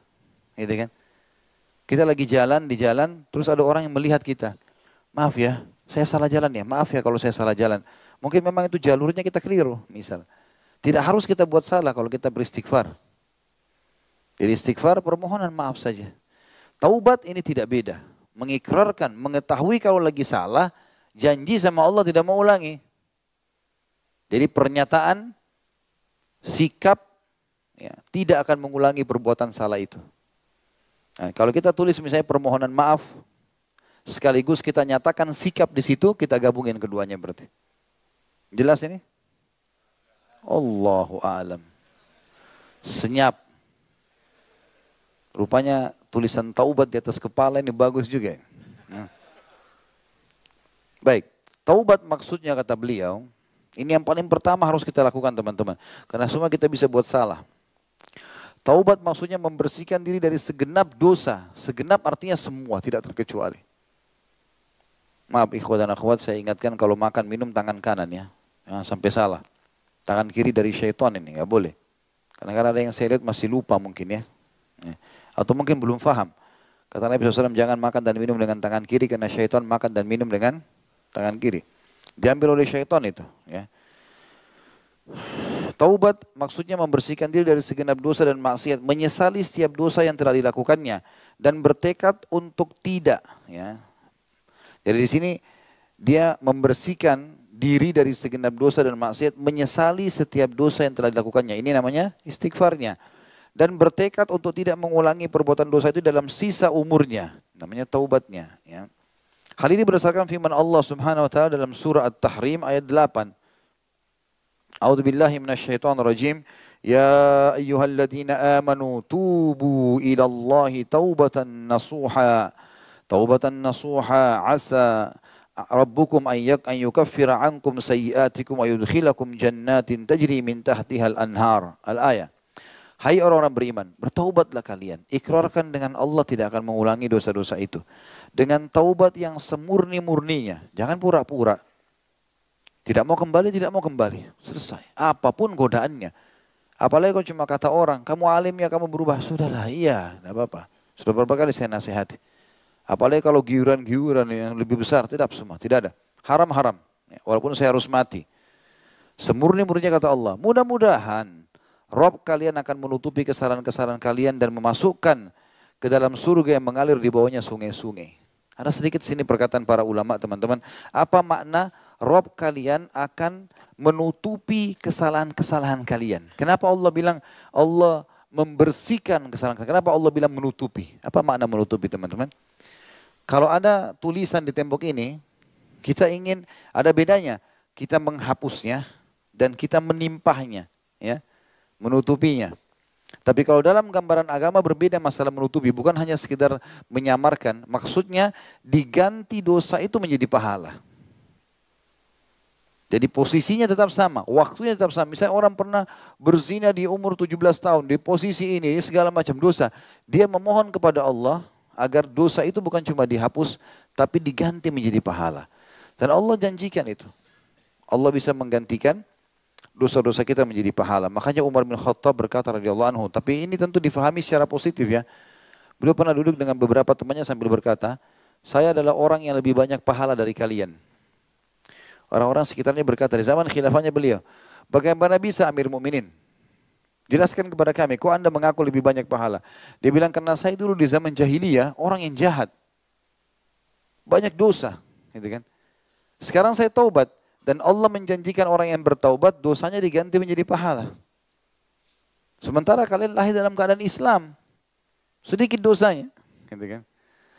S1: Gitu kan? Kita lagi jalan di jalan, terus ada orang yang melihat kita. Maaf ya, saya salah jalan ya. Maaf ya kalau saya salah jalan. Mungkin memang itu jalurnya kita keliru, misal. Tidak harus kita buat salah kalau kita beristighfar. Jadi istighfar permohonan maaf saja. Taubat ini tidak beda. Mengikrarkan, mengetahui kalau lagi salah, janji sama Allah tidak mau ulangi. Jadi pernyataan, sikap, ya, tidak akan mengulangi perbuatan salah itu. Nah, kalau kita tulis misalnya permohonan maaf, sekaligus kita nyatakan sikap di situ, kita gabungin keduanya berarti. Jelas ini? Allahu a'lam. Senyap. Rupanya tulisan taubat di atas kepala ini bagus juga. Nah. Baik, taubat maksudnya kata beliau, ini yang paling pertama harus kita lakukan teman-teman. Karena semua kita bisa buat salah. Taubat maksudnya membersihkan diri dari segenap dosa. Segenap artinya semua, tidak terkecuali. Maaf ikhwan dan akhwat, saya ingatkan kalau makan minum tangan kanan ya. Jangan sampai salah. Tangan kiri dari syaitan ini, nggak boleh. Karena ada yang saya lihat masih lupa mungkin ya. Atau mungkin belum faham. Kata Nabi SAW, jangan makan dan minum dengan tangan kiri karena syaitan makan dan minum dengan tangan kiri. Diambil oleh syaitan itu. Ya. Taubat maksudnya membersihkan diri dari segenap dosa dan maksiat, menyesali setiap dosa yang telah dilakukannya dan bertekad untuk tidak. Ya. Jadi di sini dia membersihkan diri dari segenap dosa dan maksiat, menyesali setiap dosa yang telah dilakukannya. Ini namanya istighfarnya. Dan bertekad untuk tidak mengulangi perbuatan dosa itu dalam sisa umurnya. Namanya taubatnya. Ya. Hal ini berdasarkan firman Allah Subhanahu wa taala dalam surah At-Tahrim ayat 8. A'udzu billahi minasyaitonir rajim. Ya ayyuhalladzina amanu tubu ila Allahi taubatan nasuha. Taubatan nasuha asa rabbukum an yukaffira ankum sayyi'atikum wa yudkhilakum jannatin tajri min tahtihal anhar. Al-ayah. Hai orang-orang beriman, bertaubatlah kalian. Ikrarkan dengan Allah tidak akan mengulangi dosa-dosa itu. Dengan taubat yang semurni-murninya. Jangan pura-pura. Tidak mau kembali, tidak mau kembali. Selesai. Apapun godaannya. Apalagi kalau cuma kata orang, kamu alim ya kamu berubah. Sudahlah, iya, tidak apa-apa. Sudah berapa kali saya nasihati. Apalagi kalau giuran-giuran yang lebih besar, tidak semua. Tidak ada. Haram-haram. Walaupun saya harus mati. Semurni-murninya kata Allah. Mudah-mudahan Rob kalian akan menutupi kesalahan-kesalahan kalian dan memasukkan ke dalam surga yang mengalir di bawahnya sungai-sungai. Ada sedikit sini perkataan para ulama teman-teman. Apa makna Rob kalian akan menutupi kesalahan-kesalahan kalian? Kenapa Allah bilang Allah membersihkan kesalahan-kesalahan? Kenapa Allah bilang menutupi? Apa makna menutupi teman-teman? Kalau ada tulisan di tembok ini, kita ingin ada bedanya. Kita menghapusnya dan kita menimpahnya. Ya. Menutupinya. Tapi kalau dalam gambaran agama berbeda masalah menutupi. Bukan hanya sekedar menyamarkan. Maksudnya diganti dosa itu menjadi pahala. Jadi posisinya tetap sama. Waktunya tetap sama. Misalnya orang pernah berzina di umur 17 tahun. Di posisi ini segala macam dosa. Dia memohon kepada Allah agar dosa itu bukan cuma dihapus. Tapi diganti menjadi pahala. Dan Allah janjikan itu. Allah bisa menggantikan dosa-dosa kita menjadi pahala. Makanya Umar bin Khattab berkata radhiyallahu anhu, tapi ini tentu difahami secara positif ya. Beliau pernah duduk dengan beberapa temannya sambil berkata, saya adalah orang yang lebih banyak pahala dari kalian. Orang-orang sekitarnya berkata di zaman khilafahnya beliau, bagaimana bisa Amir Mukminin? Jelaskan kepada kami, kok Anda mengaku lebih banyak pahala? Dia bilang, karena saya dulu di zaman jahiliyah orang yang jahat. Banyak dosa. Gitu kan? Sekarang saya taubat. Dan Allah menjanjikan orang yang bertaubat, dosanya diganti menjadi pahala. Sementara kalian lahir dalam keadaan Islam. Sedikit dosanya. Gitu kan?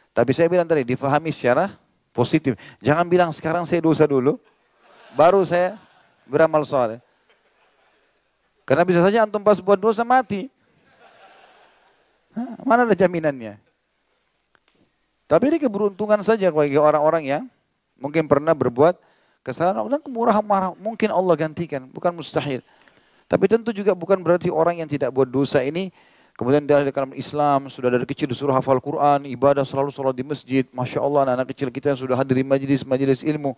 S1: Tapi saya bilang tadi, difahami secara positif. Jangan bilang sekarang saya dosa dulu, baru saya beramal soleh. Karena bisa saja antum pas buat dosa mati. Mana ada jaminannya? Tapi ini keberuntungan saja bagi orang-orang yang mungkin pernah berbuat kesalahan, dan kemurahan marah mungkin Allah gantikan, bukan mustahil. Tapi tentu juga bukan berarti orang yang tidak buat dosa ini kemudian dia dalam Islam sudah dari kecil disuruh hafal Quran, ibadah selalu sholat di masjid. Masya Allah anak-anak kecil kita yang sudah hadir di majelis ilmu.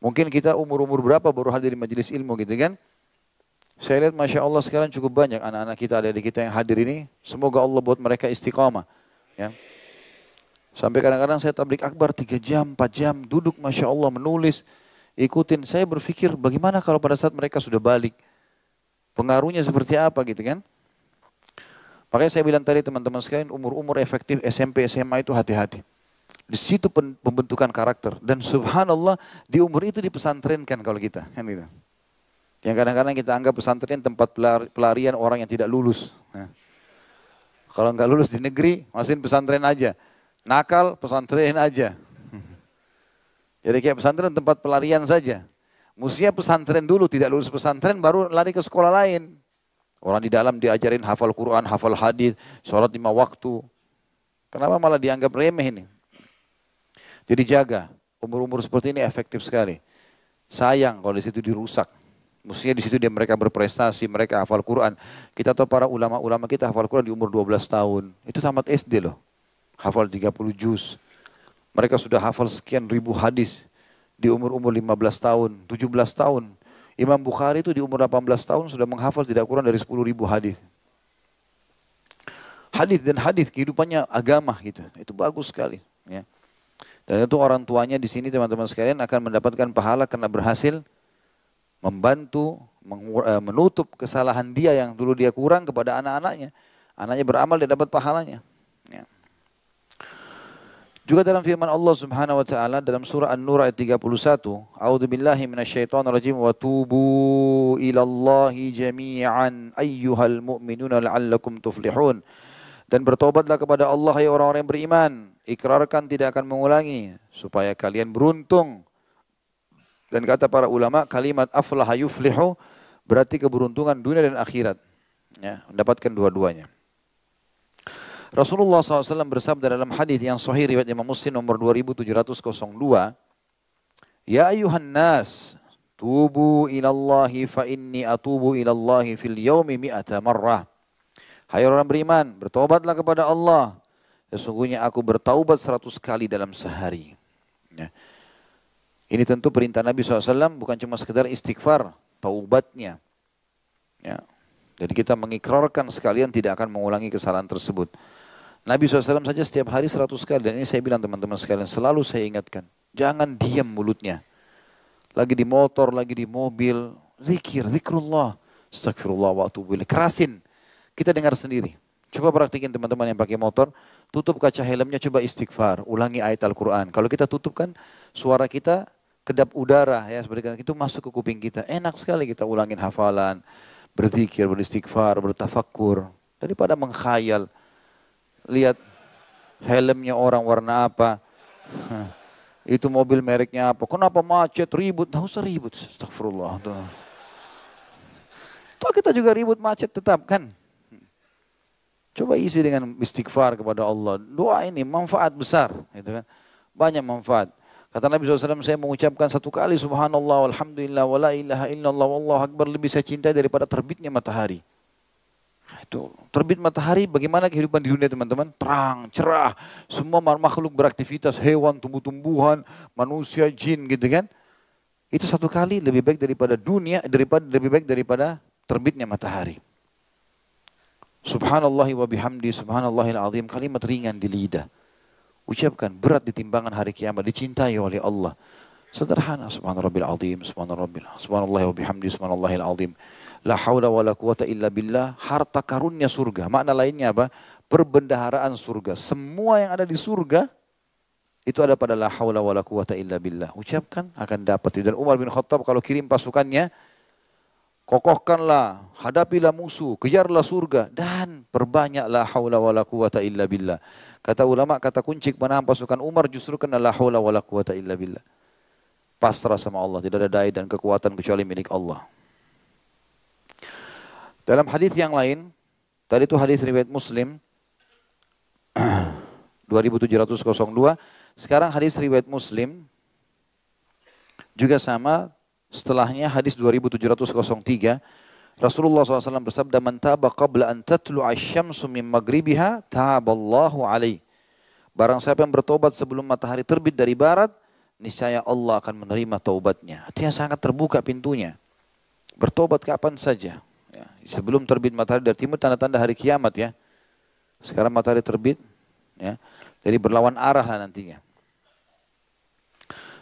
S1: Mungkin kita umur-umur berapa baru hadir di majelis ilmu gitu kan. Saya lihat Masya Allah sekarang cukup banyak anak-anak kita, adik-adik kita yang hadir ini. Semoga Allah buat mereka istiqamah. Ya. Sampai kadang-kadang saya tablik akbar 3 jam, 4 jam, duduk Masya Allah menulis. Ikutin, saya berpikir bagaimana kalau pada saat mereka sudah balik. Pengaruhnya seperti apa gitu kan. Makanya saya bilang tadi teman-teman sekalian, umur-umur efektif SMP, SMA itu hati-hati. Di situ pembentukan karakter. Dan subhanallah di umur itu dipesantrenkan kalau kita. Kan gitu. Yang kadang-kadang kita anggap pesantren tempat pelarian orang yang tidak lulus. Nah, kalau nggak lulus di negeri, masukin pesantren aja. Nakal, pesantren aja. Jadi kayak pesantren tempat pelarian saja. Mestinya pesantren dulu, tidak lulus pesantren baru lari ke sekolah lain. Orang di dalam diajarin hafal Quran, hafal hadis, sholat 5 waktu. Kenapa malah dianggap remeh ini? Jadi jaga, umur-umur seperti ini efektif sekali. Sayang kalau di situ dirusak. Mestinya di situ mereka berprestasi, mereka hafal Quran. Kita tahu para ulama-ulama kita hafal Quran di umur 12 tahun. Itu tamat SD loh. Hafal 30 juz. Mereka sudah hafal sekian ribu hadis di umur-umur 15 tahun, 17 tahun. Imam Bukhari itu di umur 18 tahun sudah menghafal tidak kurang dari 10.000 hadis. Hadis dan hadis kehidupannya agama gitu. Itu bagus sekali. Ya. Dan itu orang tuanya di sini teman-teman sekalian akan mendapatkan pahala karena berhasil membantu menutup kesalahan dia yang dulu dia kurang kepada anak-anaknya. Anaknya beramal, dia dapat pahalanya. Ya. Juga dalam firman Allah Subhanahu wa taala dalam surah An-Nur ayat 31, A'udzubillahi minasyaitonirrajim wa tubu ilallahi jami'an ayyuhal mu'minuna la'allakum tuflihun. Dan bertobatlah kepada Allah hai orang-orang yang beriman, ikrarkan tidak akan mengulangi supaya kalian beruntung. Dan kata para ulama, kalimat aflaha yuflihu berarti keberuntungan dunia dan akhirat. Ya, mendapatkan dua-duanya. Rasulullah SAW bersabda dalam hadis yang sahih riwayat Imam Muslim nomor 2702, Ya ayuhan nas, tubu ilallahi fa inni atubu ilallahi fil yaumi mi'ata marrah. Hai orang beriman, bertobatlah kepada Allah. Sesungguhnya aku bertaubat 100 kali dalam sehari. Ya. Ini tentu perintah Nabi SAW bukan cuma sekedar istighfar, taubatnya. Ya. Jadi kita mengikrarkan sekalian tidak akan mengulangi kesalahan tersebut. Nabi SAW saja setiap hari 100 kali. Dan ini saya bilang teman-teman sekalian, selalu saya ingatkan. Jangan diam mulutnya. Lagi di motor, lagi di mobil. Zikrullah. Astagfirullah wa atubu ilaih. Kerasin. Kita dengar sendiri. Coba praktikin teman-teman yang pakai motor. Tutup kaca helmnya, coba istighfar. Ulangi ayat Al-Quran. Kalau kita tutup kan suara kita kedap udara. Ya, seperti itu masuk ke kuping kita. Enak sekali kita ulangin hafalan. Berzikir, beristighfar, bertafakkur. Daripada mengkhayal. Lihat helmnya orang warna apa. Itu mobil mereknya apa. Kenapa macet, ribut. Nggak usah ribut. Astagfirullah. Toh kita juga ribut macet tetap kan. Coba isi dengan istighfar kepada Allah. Doa ini manfaat besar. Gitu kan. Banyak manfaat. Kata Nabi SAW, saya mengucapkan 1 kali subhanallah, alhamdulillah, wa la ilaha illallah, wallahu akbar, lebih saya cintai daripada terbitnya matahari. Itu terbit matahari, bagaimana kehidupan di dunia teman-teman? Terang, cerah, semua makhluk beraktivitas, hewan, tumbuh-tumbuhan, manusia, jin gitu kan. Itu 1 kali lebih baik daripada dunia, lebih baik daripada terbitnya matahari. Subhanallah wa bihamdi, subhanallahil azim, kalimat ringan di lidah. Ucapkan, berat di timbangan hari kiamat, dicintai oleh Allah. Sederhana, subhanarabbil azim, subhanallah wa bihamdi, subhanallahil azim. La haula wa la quwata illa billah, harta karunnya surga. Makna lainnya apa? Perbendaharaan surga. Semua yang ada di surga, itu ada pada la haula wa la quwata illa billah. Ucapkan, akan dapat. Dan Umar bin Khattab kalau kirim pasukannya, kokohkanlah, hadapilah musuh, kejarlah surga, dan perbanyak la haula wa la quwata illa billah. Kata ulama, kata kunci menahan pasukan Umar justru kena la haula wa la quwata illa billah. Pasrah sama Allah, tidak ada daya dan kekuatan kecuali milik Allah. Dalam hadis yang lain, tadi itu hadis riwayat Muslim 2702, sekarang hadis riwayat Muslim juga sama, setelahnya hadis 2703, Rasulullah SAW bersabda, "Man taba qabla an tatlu'a asy-syamsu min maghribiha, taballahu alaihi." Barang siapa yang bertobat sebelum matahari terbit dari barat, niscaya Allah akan menerima taubatnya. Artinya sangat terbuka pintunya. Bertobat kapan saja. Ya, sebelum terbit matahari dari timur, tanda-tanda hari kiamat ya. Sekarang matahari terbit, ya. Jadi berlawan arah lah nantinya.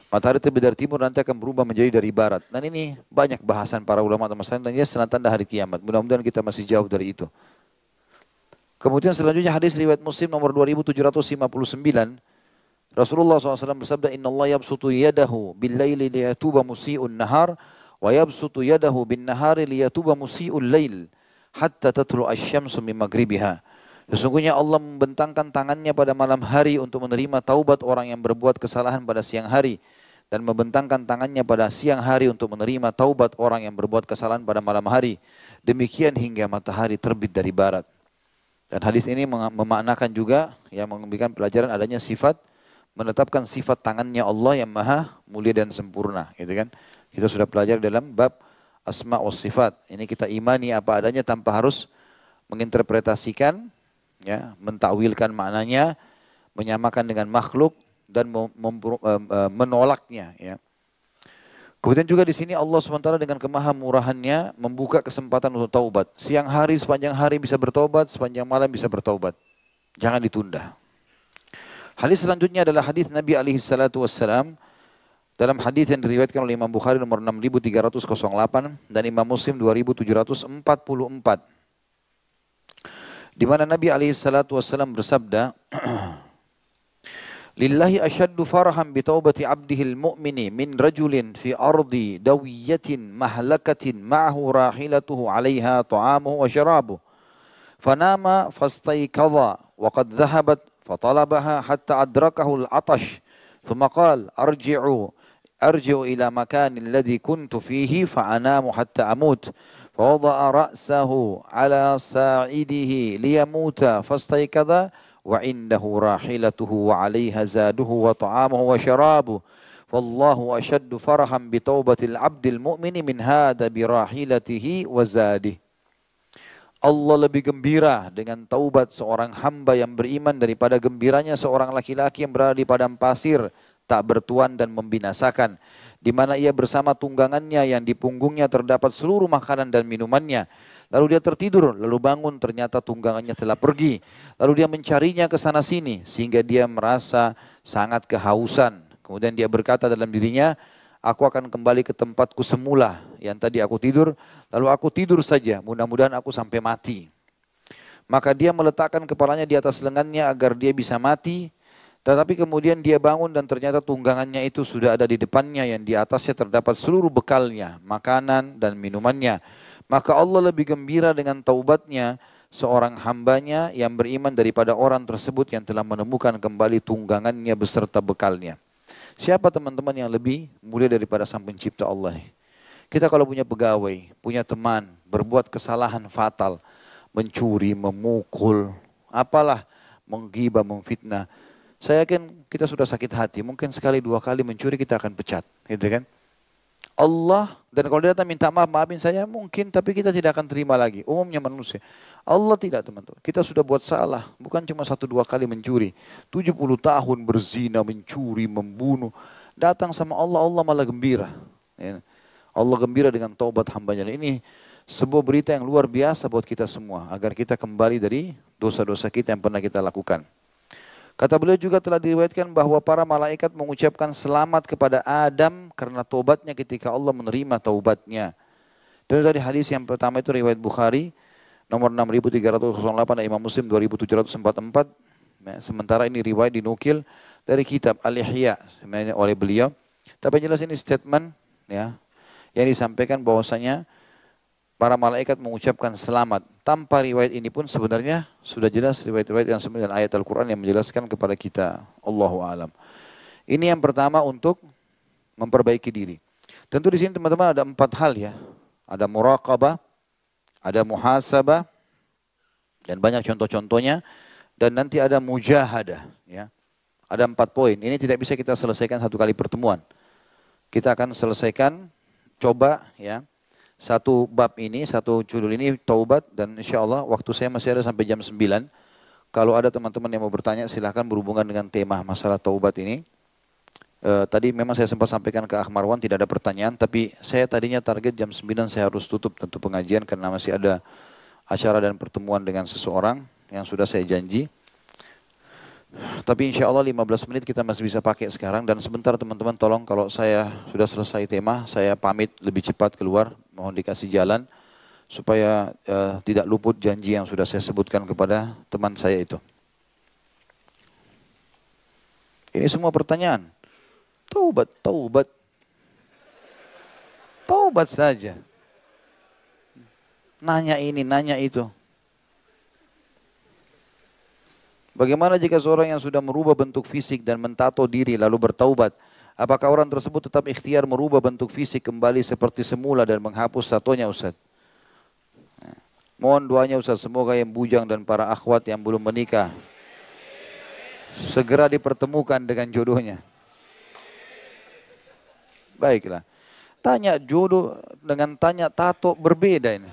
S1: Matahari terbit dari timur nanti akan berubah menjadi dari barat. Dan ini banyak bahasan para ulama teman-teman, dan ini tanda-tanda hari kiamat. Mudah-mudahan kita masih jauh dari itu. Kemudian selanjutnya hadis riwayat Muslim nomor 2759. Rasulullah SAW bersabda, Inna Allah yabsutu yadahu bil-layli liyatuba musi'un nahar, wa yabsutu yadahu bin-nahari liyatuba musi'ul lail, hatta tatlu asy-syamsu min maghribiha. Sesungguhnya Allah membentangkan tangannya pada malam hari untuk menerima taubat orang yang berbuat kesalahan pada siang hari, dan membentangkan tangannya pada siang hari untuk menerima taubat orang yang berbuat kesalahan pada malam hari. Demikian hingga matahari terbit dari barat. Dan hadis ini memaknakan juga yang memberikan pelajaran adanya sifat, menetapkan sifat tangannya Allah yang maha mulia dan sempurna, gitu kan? Kita sudah pelajari dalam bab asma wa sifat. Ini kita imani apa adanya tanpa harus menginterpretasikan, ya, mentakwilkan maknanya, menyamakan dengan makhluk dan menolaknya, ya. Kemudian juga di sini Allah SWT dengan kemahamurahannya membuka kesempatan untuk taubat. Siang hari, sepanjang hari bisa bertaubat, sepanjang malam bisa bertaubat. Jangan ditunda. Hadis selanjutnya adalah hadis Nabi alaihi salatu wassalam dalam hadis yang diriwayatkan oleh Imam Bukhari nomor 6308 dan Imam Muslim 2744. Di mana Nabi alaihi salatu wassalam bersabda, Lillahi asyaddu farahan bi taubati abdihil mu'mini min rajulin fi ardi dawiyatin mahlakatin ma'ahu rahilatuhu 'alaiha ta'amuhu wa syarabuhu. Fanama fastayqadha wa qad dhahabat fatalabaha hatta adrakahu al-'atash. Thumma qala arji'u ila makani alladhi kuntu fihi fa'anamu hatta amut. فوضع رأسه على ساعده ليموت فاستيقظ وعنده راحلته وعليها زاده وطعامه وشرابه فالله أشد فرحا بتوبة العبد المؤمن من هذا براحلته وزاده. Allah lebih gembira dengan taubat seorang hamba yang beriman daripada gembiranya seorang laki-laki yang berada di padang pasir tak bertuan dan membinasakan, di mana ia bersama tunggangannya yang di punggungnya terdapat seluruh makanan dan minumannya. Lalu dia tertidur, lalu bangun ternyata tunggangannya telah pergi. Lalu dia mencarinya ke sana sini sehingga dia merasa sangat kehausan. Kemudian dia berkata dalam dirinya, aku akan kembali ke tempatku semula yang tadi aku tidur, lalu aku tidur saja, mudah-mudahan aku sampai mati. Maka dia meletakkan kepalanya di atas lengannya agar dia bisa mati. Tetapi kemudian dia bangun dan ternyata tunggangannya itu sudah ada di depannya yang di atasnya terdapat seluruh bekalnya, makanan dan minumannya. Maka Allah lebih gembira dengan taubatnya seorang hambanya yang beriman daripada orang tersebut yang telah menemukan kembali tunggangannya beserta bekalnya. Siapa teman-teman yang lebih mulia daripada Sang Pencipta Allah nih? Kita kalau punya pegawai, punya teman, berbuat kesalahan fatal, mencuri, memukul, apalah, menggibah, memfitnah. Saya yakin kita sudah sakit hati, mungkin sekali dua kali mencuri kita akan pecat, gitu kan? Allah, dan kalau dia datang minta maaf, maafin saya mungkin, tapi kita tidak akan terima lagi. Umumnya manusia. Allah tidak, teman-teman. Kita sudah buat salah, bukan cuma satu dua kali mencuri. 70 tahun berzina, mencuri, membunuh. Datang sama Allah, Allah malah gembira. Ya. Allah gembira dengan taubat hambanya. Ini sebuah berita yang luar biasa buat kita semua, agar kita kembali dari dosa-dosa kita yang pernah kita lakukan. Kata beliau juga telah diriwayatkan bahwa para malaikat mengucapkan selamat kepada Adam karena taubatnya ketika Allah menerima taubatnya. Dan dari hadis yang pertama itu riwayat Bukhari nomor 6308 dan Imam Muslim 2744. Ya, sementara ini riwayat dinukil dari kitab Al-Ihya sebenarnya oleh beliau. Tapi jelas ini statement ya yang disampaikan bahwasanya para malaikat mengucapkan selamat. Tanpa riwayat ini pun sebenarnya sudah jelas riwayat-riwayat yang sebenarnya ayat Al-Quran yang menjelaskan kepada kita. Allahu a'lam. Ini yang pertama untuk memperbaiki diri. Tentu di sini teman-teman ada 4 hal ya. Ada muraqabah, ada muhasabah, dan banyak contoh-contohnya. Dan nanti ada mujahadah. Ya. Ada 4 poin. Ini tidak bisa kita selesaikan satu kali pertemuan. Kita akan selesaikan, coba ya. Satu bab ini, satu judul ini taubat, dan insya Allah waktu saya masih ada sampai jam 9. Kalau ada teman-teman yang mau bertanya silahkan berhubungan dengan tema masalah taubat ini. Tadi memang saya sempat sampaikan ke Akh Marwan tidak ada pertanyaan, tapi saya tadinya target jam 9 saya harus tutup tentu pengajian karena masih ada acara dan pertemuan dengan seseorang yang sudah saya janji. Tapi insya Allah 15 menit kita masih bisa pakai sekarang. Dan sebentar teman-teman tolong kalau saya sudah selesai tema, saya pamit lebih cepat keluar. Mohon dikasih jalan supaya tidak luput janji yang sudah saya sebutkan kepada teman saya itu. Ini semua pertanyaan. Taubat, taubat. Taubat saja. Nanya ini, nanya itu. Bagaimana jika seorang yang sudah merubah bentuk fisik dan mentato diri lalu bertaubat? Apakah orang tersebut tetap ikhtiar merubah bentuk fisik kembali seperti semula dan menghapus tatonya, Ustaz? Mohon doanya Ustaz, semoga yang bujang dan para akhwat yang belum menikah segera dipertemukan dengan jodohnya. Baiklah. Tanya jodoh dengan tanya tato berbeda ini.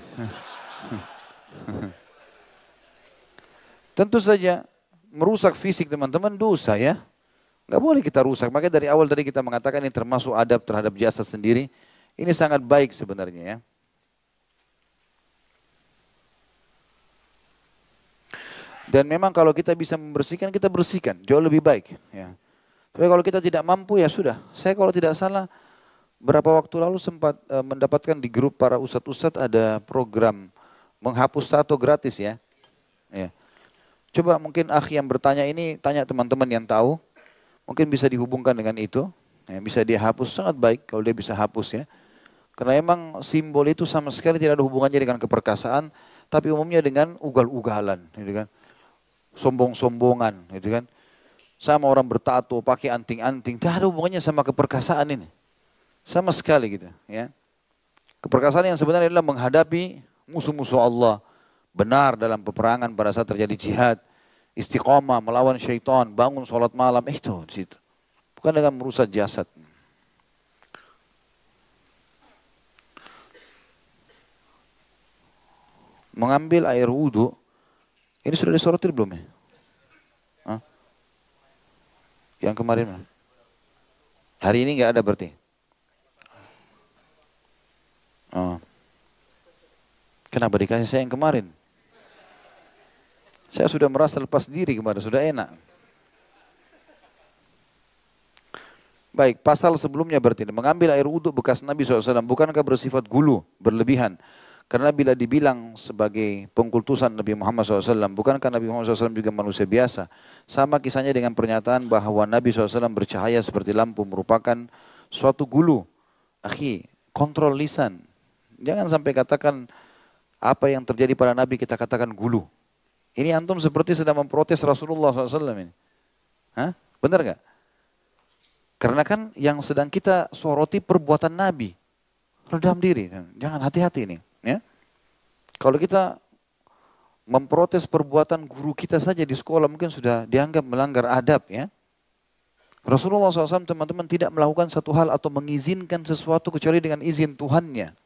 S1: Tentu saja merusak fisik teman-teman dosa ya. Nggak boleh kita rusak. Makanya dari awal tadi kita mengatakan ini termasuk adab terhadap jasad sendiri. Ini sangat baik sebenarnya ya. Dan memang kalau kita bisa membersihkan, kita bersihkan. Jauh lebih baik. Ya. Tapi kalau kita tidak mampu, ya sudah. Saya kalau tidak salah, berapa waktu lalu sempat mendapatkan di grup para ustadz-ustadz ada program menghapus tato gratis ya. Ya. Coba mungkin akhi yang bertanya ini, tanya teman-teman yang tahu. Mungkin bisa dihubungkan dengan itu. Ya, bisa dia hapus, sangat baik kalau dia bisa hapus ya. Karena emang simbol itu sama sekali tidak ada hubungannya dengan keperkasaan, tapi umumnya dengan ugal-ugalan, gitu kan. Sombong-sombongan, gitu kan. Sama orang bertato, pakai anting-anting, tidak ada hubungannya sama keperkasaan ini. Sama sekali gitu, ya. Keperkasaan yang sebenarnya adalah menghadapi musuh-musuh Allah, benar dalam peperangan pada saat terjadi jihad, istiqomah melawan syaitan, bangun sholat malam, itu di situ. Bukan dengan merusak jasad. Mengambil air wudhu, ini sudah disorotir belum ya? Hah? Yang kemarin mana? Hari ini nggak ada berarti? Oh. Kenapa dikasih saya yang kemarin? Saya sudah merasa lepas diri kemarin, sudah enak. Baik, pasal sebelumnya berarti mengambil air wudhu bekas Nabi SAW bukankah bersifat gulu, berlebihan? Karena bila dibilang sebagai pengkultusan Nabi Muhammad SAW, bukankah Nabi Muhammad SAW juga manusia biasa? Sama kisahnya dengan pernyataan bahwa Nabi SAW bercahaya seperti lampu merupakan suatu gulu. Akhi, kontrol lisan. Jangan sampai katakan apa yang terjadi pada Nabi kita katakan gulu. Ini antum seperti sedang memprotes Rasulullah SAW ini. Hah? Benar nggak? Karena kan yang sedang kita soroti perbuatan Nabi. Redam diri. Jangan, hati-hati ini. Ya. Kalau kita memprotes perbuatan guru kita saja di sekolah mungkin sudah dianggap melanggar adab ya. Rasulullah SAW teman-teman tidak melakukan satu hal atau mengizinkan sesuatu kecuali dengan izin Tuhannya.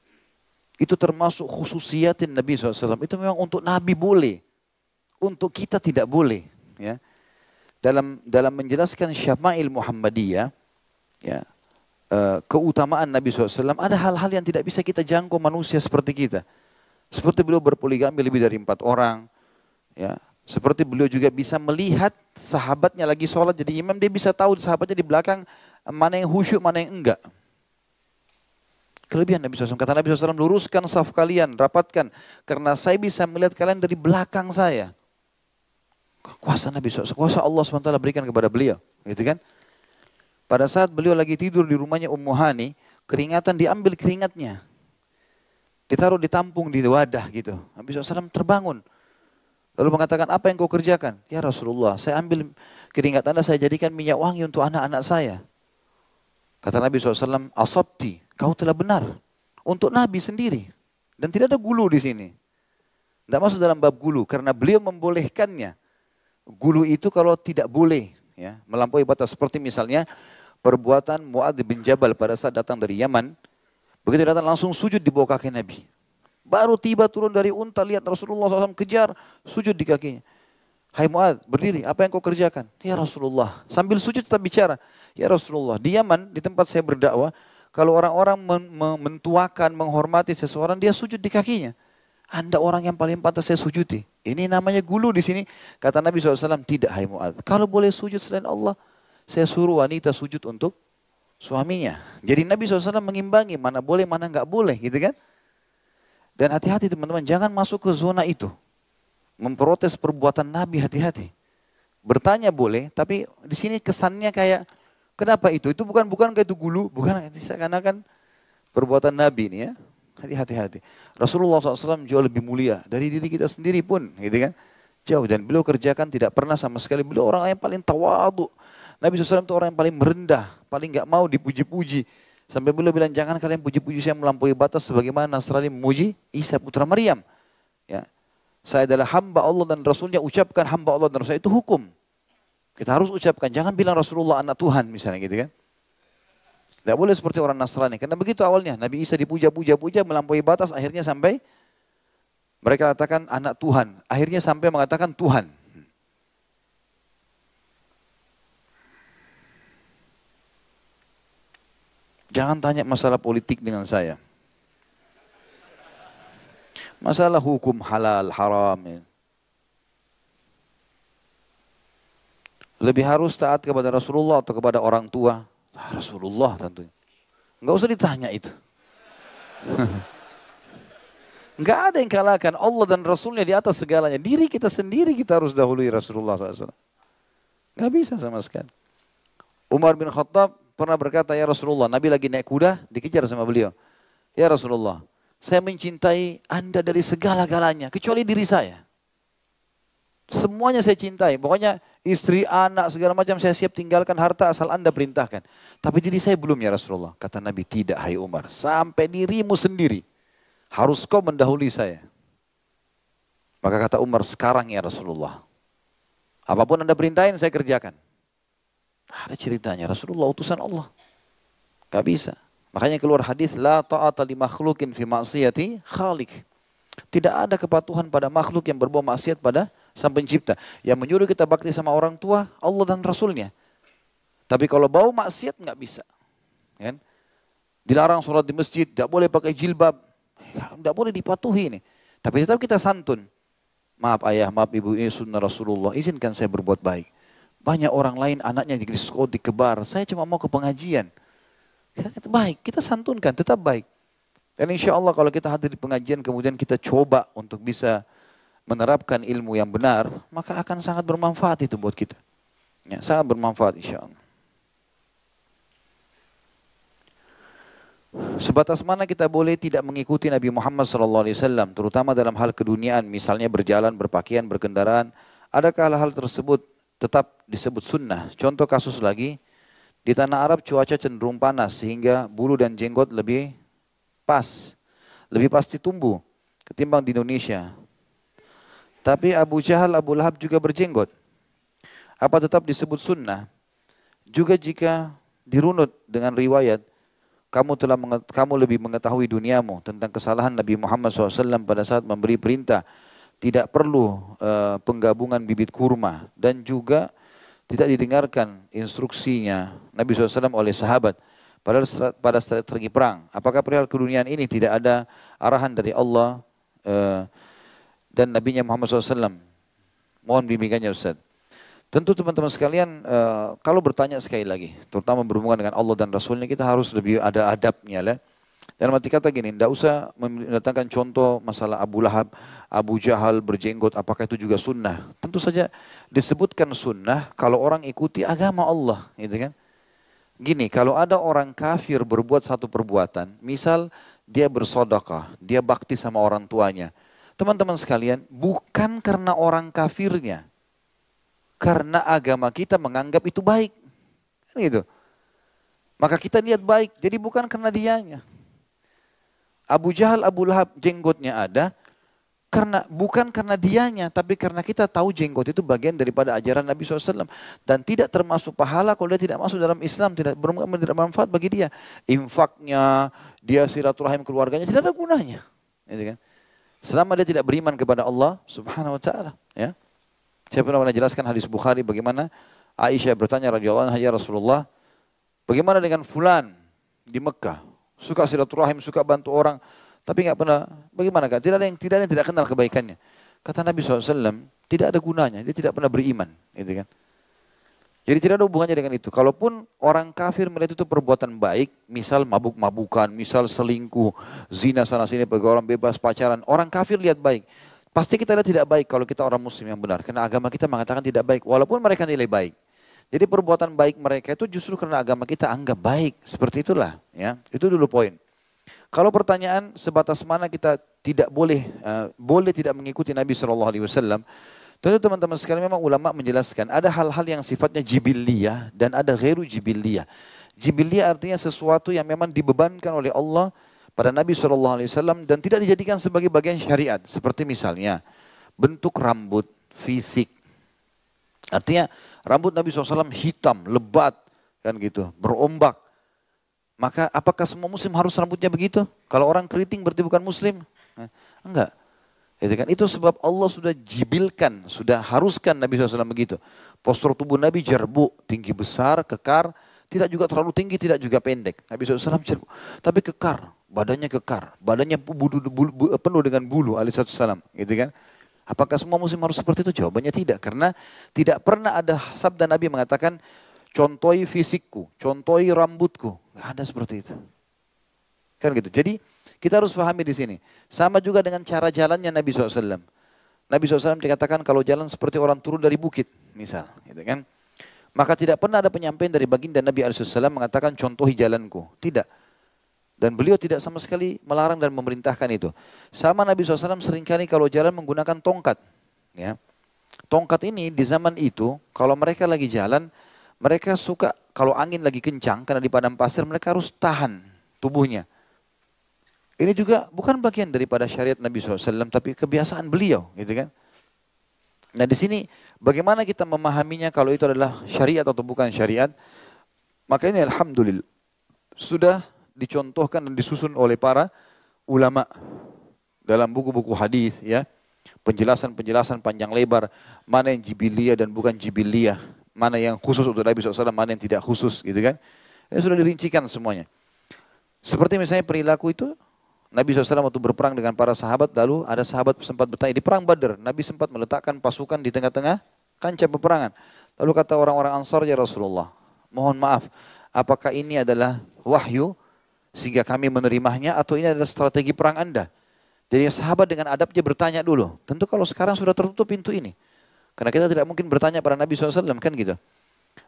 S1: Itu termasuk khususiatin Nabi SAW. Itu memang untuk Nabi boleh. Untuk kita tidak boleh. Ya. Dalam menjelaskan Syama'il Muhammadiyah, ya, keutamaan Nabi SAW, ada hal-hal yang tidak bisa kita jangkau manusia seperti kita. Seperti beliau berpoligami lebih dari 4 orang. Ya. Seperti beliau juga bisa melihat sahabatnya lagi sholat, jadi imam dia bisa tahu sahabatnya di belakang mana yang khusyuk, mana yang enggak. Kelebihan Nabi SAW. Kata Nabi SAW, luruskan saf kalian, rapatkan. Karena saya bisa melihat kalian dari belakang saya. Kuasa Nabi SAW, kuasa Allah SWT berikan kepada beliau. Gitu kan? Pada saat beliau lagi tidur di rumahnya Ummu Hani, keringatan diambil keringatnya. Ditaruh ditampung di wadah gitu. Nabi SAW terbangun. Lalu mengatakan, apa yang kau kerjakan? Ya Rasulullah, saya ambil keringat Anda, saya jadikan minyak wangi untuk anak-anak saya. Kata Nabi SAW, asabti, kau telah benar. Untuk Nabi sendiri. Dan tidak ada gulu di sini. Tidak masuk dalam bab gulu, karena beliau membolehkannya. Gulu itu kalau tidak boleh, ya, melampaui batas. Seperti misalnya, perbuatan Mu'adz bin Jabal pada saat datang dari Yaman. Begitu datang langsung sujud di bawah kaki Nabi. Baru tiba turun dari unta, lihat Rasulullah SAW kejar, sujud di kakinya. Hai Mu'adz, berdiri, apa yang kau kerjakan? Ya Rasulullah, sambil sujud tetap bicara. Ya Rasulullah, di Yaman, di tempat saya berdakwah, kalau orang-orang mentuakan, menghormati seseorang, dia sujud di kakinya. Anda orang yang paling pantas saya sujudi. Ini namanya gulu di sini. Kata Nabi SAW, tidak hai Mu'adz. Kalau boleh sujud selain Allah, saya suruh wanita sujud untuk suaminya. Jadi Nabi SAW mengimbangi mana boleh, mana enggak boleh, gitu kan? Dan hati-hati teman-teman, jangan masuk ke zona itu. Memprotes perbuatan Nabi, hati-hati. Bertanya boleh, tapi di sini kesannya kayak, kenapa itu? Itu bukan kayak itu gulu, bukan, karena kan perbuatan Nabi ini ya. Hati-hati. Rasulullah SAW jauh lebih mulia dari diri kita sendiri pun, gitu kan? Jauh, dan beliau kerjakan tidak pernah sama sekali. Beliau orang yang paling tawadu. Nabi SAW itu orang yang paling merendah, paling nggak mau dipuji-puji. Sampai beliau bilang, jangan kalian puji-puji saya melampaui batas sebagaimana Nasrani memuji Isa putra Maryam. Ya. Saya adalah hamba Allah dan Rasulnya, ucapkan hamba Allah dan Rasulnya, itu hukum. Kita harus ucapkan, jangan bilang Rasulullah anak Tuhan misalnya gitu kan. Tidak boleh seperti orang Nasrani, karena begitu awalnya. Nabi Isa dipuja-puja melampaui batas, akhirnya sampai mereka katakan anak Tuhan. Akhirnya sampai mengatakan Tuhan. Jangan tanya masalah politik dengan saya. Masalah hukum halal, haram. Lebih harus taat kepada Rasulullah atau kepada orang tua? Rasulullah tentunya. Enggak usah ditanya itu. Enggak ada yang kalahkan Allah dan Rasulnya di atas segalanya. Diri kita sendiri kita harus dahului Rasulullah SAW. Enggak bisa sama sekali. Umar bin Khattab pernah berkata, ya Rasulullah, Nabi lagi naik kuda, dikejar sama beliau. Ya Rasulullah, saya mencintai Anda dari segala-galanya, kecuali diri saya. Semuanya saya cintai, pokoknya istri, anak, segala macam saya siap tinggalkan harta asal Anda perintahkan. Tapi diri saya belum ya Rasulullah. Kata Nabi, tidak hai Umar, sampai dirimu sendiri. Harus kau mendahului saya. Maka kata Umar, sekarang ya Rasulullah. Apapun Anda perintahin saya kerjakan. Ada ceritanya, Rasulullah utusan Allah. Gak bisa. Makanya keluar hadis, la ta'ata li makhlukin fi ma'siyati khaliq. Tidak ada kepatuhan pada makhluk yang berbuat maksiat pada Sang Pencipta. Yang menyuruh kita bakti sama orang tua, Allah dan Rasulnya. Tapi kalau bau maksiat nggak bisa. Kan? Dilarang sholat di masjid, tidak boleh pakai jilbab. Tidak boleh dipatuhi ini. Tapi tetap kita santun. Maaf ayah, maaf ibu, ini sunnah Rasulullah. Izinkan saya berbuat baik. Banyak orang lain anaknya di diskotik, dikebar. Saya cuma mau ke pengajian. Baik, kita santunkan, tetap baik. Dan insya Allah kalau kita hadir di pengajian, kemudian kita coba untuk bisa menerapkan ilmu yang benar, maka akan sangat bermanfaat itu buat kita. Ya, sangat bermanfaat insya Allah. Sebatas mana kita boleh tidak mengikuti Nabi Muhammad SAW, terutama dalam hal keduniaan, misalnya berjalan, berpakaian, berkendaraan. Adakah hal-hal tersebut tetap disebut sunnah? Contoh kasus lagi, di tanah Arab cuaca cenderung panas sehingga bulu dan jenggot lebih pasti tumbuh ketimbang di Indonesia. Tapi Abu Jahal, Abu Lahab juga berjenggot. Apa tetap disebut sunnah? Juga jika dirunut dengan riwayat, kamu lebih mengetahui duniamu tentang kesalahan Nabi Muhammad SAW pada saat memberi perintah tidak perlu penggabungan bibit kurma dan juga tidak didengarkan instruksinya Nabi SAW oleh sahabat pada strategi perang. Apakah perihal keduniaan ini tidak ada arahan dari Allah dan Nabi Muhammad SAW? Mohon bimbingannya Ustaz. Tentu teman-teman sekalian, kalau bertanya sekali lagi, terutama berhubungan dengan Allah dan Rasulnya, kita harus lebih ada adabnya lah. Dalam arti kata gini, tidak usah mendatangkan contoh masalah Abu Lahab, Abu Jahal berjenggot, apakah itu juga sunnah? Tentu saja disebutkan sunnah kalau orang ikuti agama Allah, gitu kan? Gini, kalau ada orang kafir berbuat satu perbuatan, misal dia bersedekah, dia bakti sama orang tuanya. Teman-teman sekalian, bukan karena orang kafirnya, karena agama kita menganggap itu baik. Gitu. Maka kita lihat baik, jadi bukan karena dianya. Abu Jahal, Abu Lahab jenggotnya ada, bukan karena dianya, tapi karena kita tahu jenggot itu bagian daripada ajaran Nabi SAW. Dan tidak termasuk pahala kalau dia tidak masuk dalam Islam, tidak bermanfaat bagi dia. Infaknya, dia silaturahim keluarganya, tidak ada gunanya. Gitu kan? Selama dia tidak beriman kepada Allah Subhanahu Wa Taala. Ya. Saya pernah jelaskan hadis Bukhari bagaimana Aisyah bertanya radhiyallahu anha, ya Rasulullah, bagaimana dengan fulan di Mekah? Suka silaturahim, suka bantu orang, tapi nggak pernah, bagaimana kan? Tidak ada yang tidak kenal kebaikannya. Kata Nabi SAW, tidak ada gunanya, dia tidak pernah beriman. Gitu kan? Jadi tidak ada hubungannya dengan itu. Kalaupun orang kafir melihat itu perbuatan baik, misal mabuk-mabukan, misal selingkuh, zina sana-sini, bagi orang bebas, pacaran, orang kafir lihat baik. Pasti kita lihat tidak baik kalau kita orang muslim yang benar. Karena agama kita mengatakan tidak baik. Walaupun mereka nilai baik. Jadi perbuatan baik mereka itu justru karena agama kita anggap baik. Seperti itulah. Ya. Itu dulu poin. Kalau pertanyaan sebatas mana kita tidak boleh tidak mengikuti Nabi SAW. Tentu teman-teman sekalian memang ulama menjelaskan. Ada hal-hal yang sifatnya jibiliyah dan ada ghairu jibiliyah. Jibiliyah artinya sesuatu yang memang dibebankan oleh Allah pada Nabi SAW dan tidak dijadikan sebagai bagian syariat. Seperti misalnya bentuk rambut, fisik. Artinya rambut Nabi SAW hitam, lebat, kan gitu, berombak. Maka apakah semua muslim harus rambutnya begitu? Kalau orang keriting berarti bukan muslim? Enggak. Itu sebab Allah sudah jibilkan, sudah haruskan Nabi SAW begitu. Postur tubuh Nabi jerbu, tinggi besar, kekar, tidak juga terlalu tinggi, tidak juga pendek. Nabi SAW jerbu, tapi kekar. Badannya kekar, badannya penuh dengan bulu alaihissalam, gitu kan. Apakah semua muslim harus seperti itu? Jawabannya tidak. Karena tidak pernah ada sabda Nabi mengatakan, contohi fisikku, contohi rambutku. Nggak ada seperti itu. Kan gitu. Jadi kita harus pahami di sini. Sama juga dengan cara jalannya Nabi SAW. Nabi SAW dikatakan kalau jalan seperti orang turun dari bukit, misal, gitu kan? Maka tidak pernah ada penyampaian dari baginda Nabi SAW mengatakan contohi jalanku. Tidak. Dan beliau tidak sama sekali melarang dan memerintahkan itu. Sama Nabi SAW seringkali kalau jalan menggunakan tongkat. Ya. Tongkat ini di zaman itu, kalau mereka lagi jalan, mereka suka kalau angin lagi kencang, karena di padang pasir mereka harus tahan tubuhnya. Ini juga bukan bagian daripada syariat Nabi SAW, tapi kebiasaan beliau, gitu kan? Nah di sini bagaimana kita memahaminya kalau itu adalah syariat atau bukan syariat? Makanya alhamdulillah sudah dicontohkan dan disusun oleh para ulama dalam buku-buku hadis, ya, penjelasan-penjelasan panjang lebar mana yang jibiliyah dan bukan jibiliyah, mana yang khusus untuk Nabi SAW, mana yang tidak khusus, gitu kan? Ini sudah dirincikan semuanya. Seperti misalnya perilaku itu. Nabi SAW waktu berperang dengan para sahabat, lalu ada sahabat sempat bertanya, di perang Badar, Nabi sempat meletakkan pasukan di tengah-tengah kancah peperangan. Lalu kata orang-orang Ansar, ya Rasulullah, mohon maaf, apakah ini adalah wahyu sehingga kami menerimanya atau ini adalah strategi perang Anda? Jadi sahabat dengan adabnya bertanya dulu. Tentu kalau sekarang sudah tertutup pintu ini. Karena kita tidak mungkin bertanya pada Nabi SAW, kan gitu.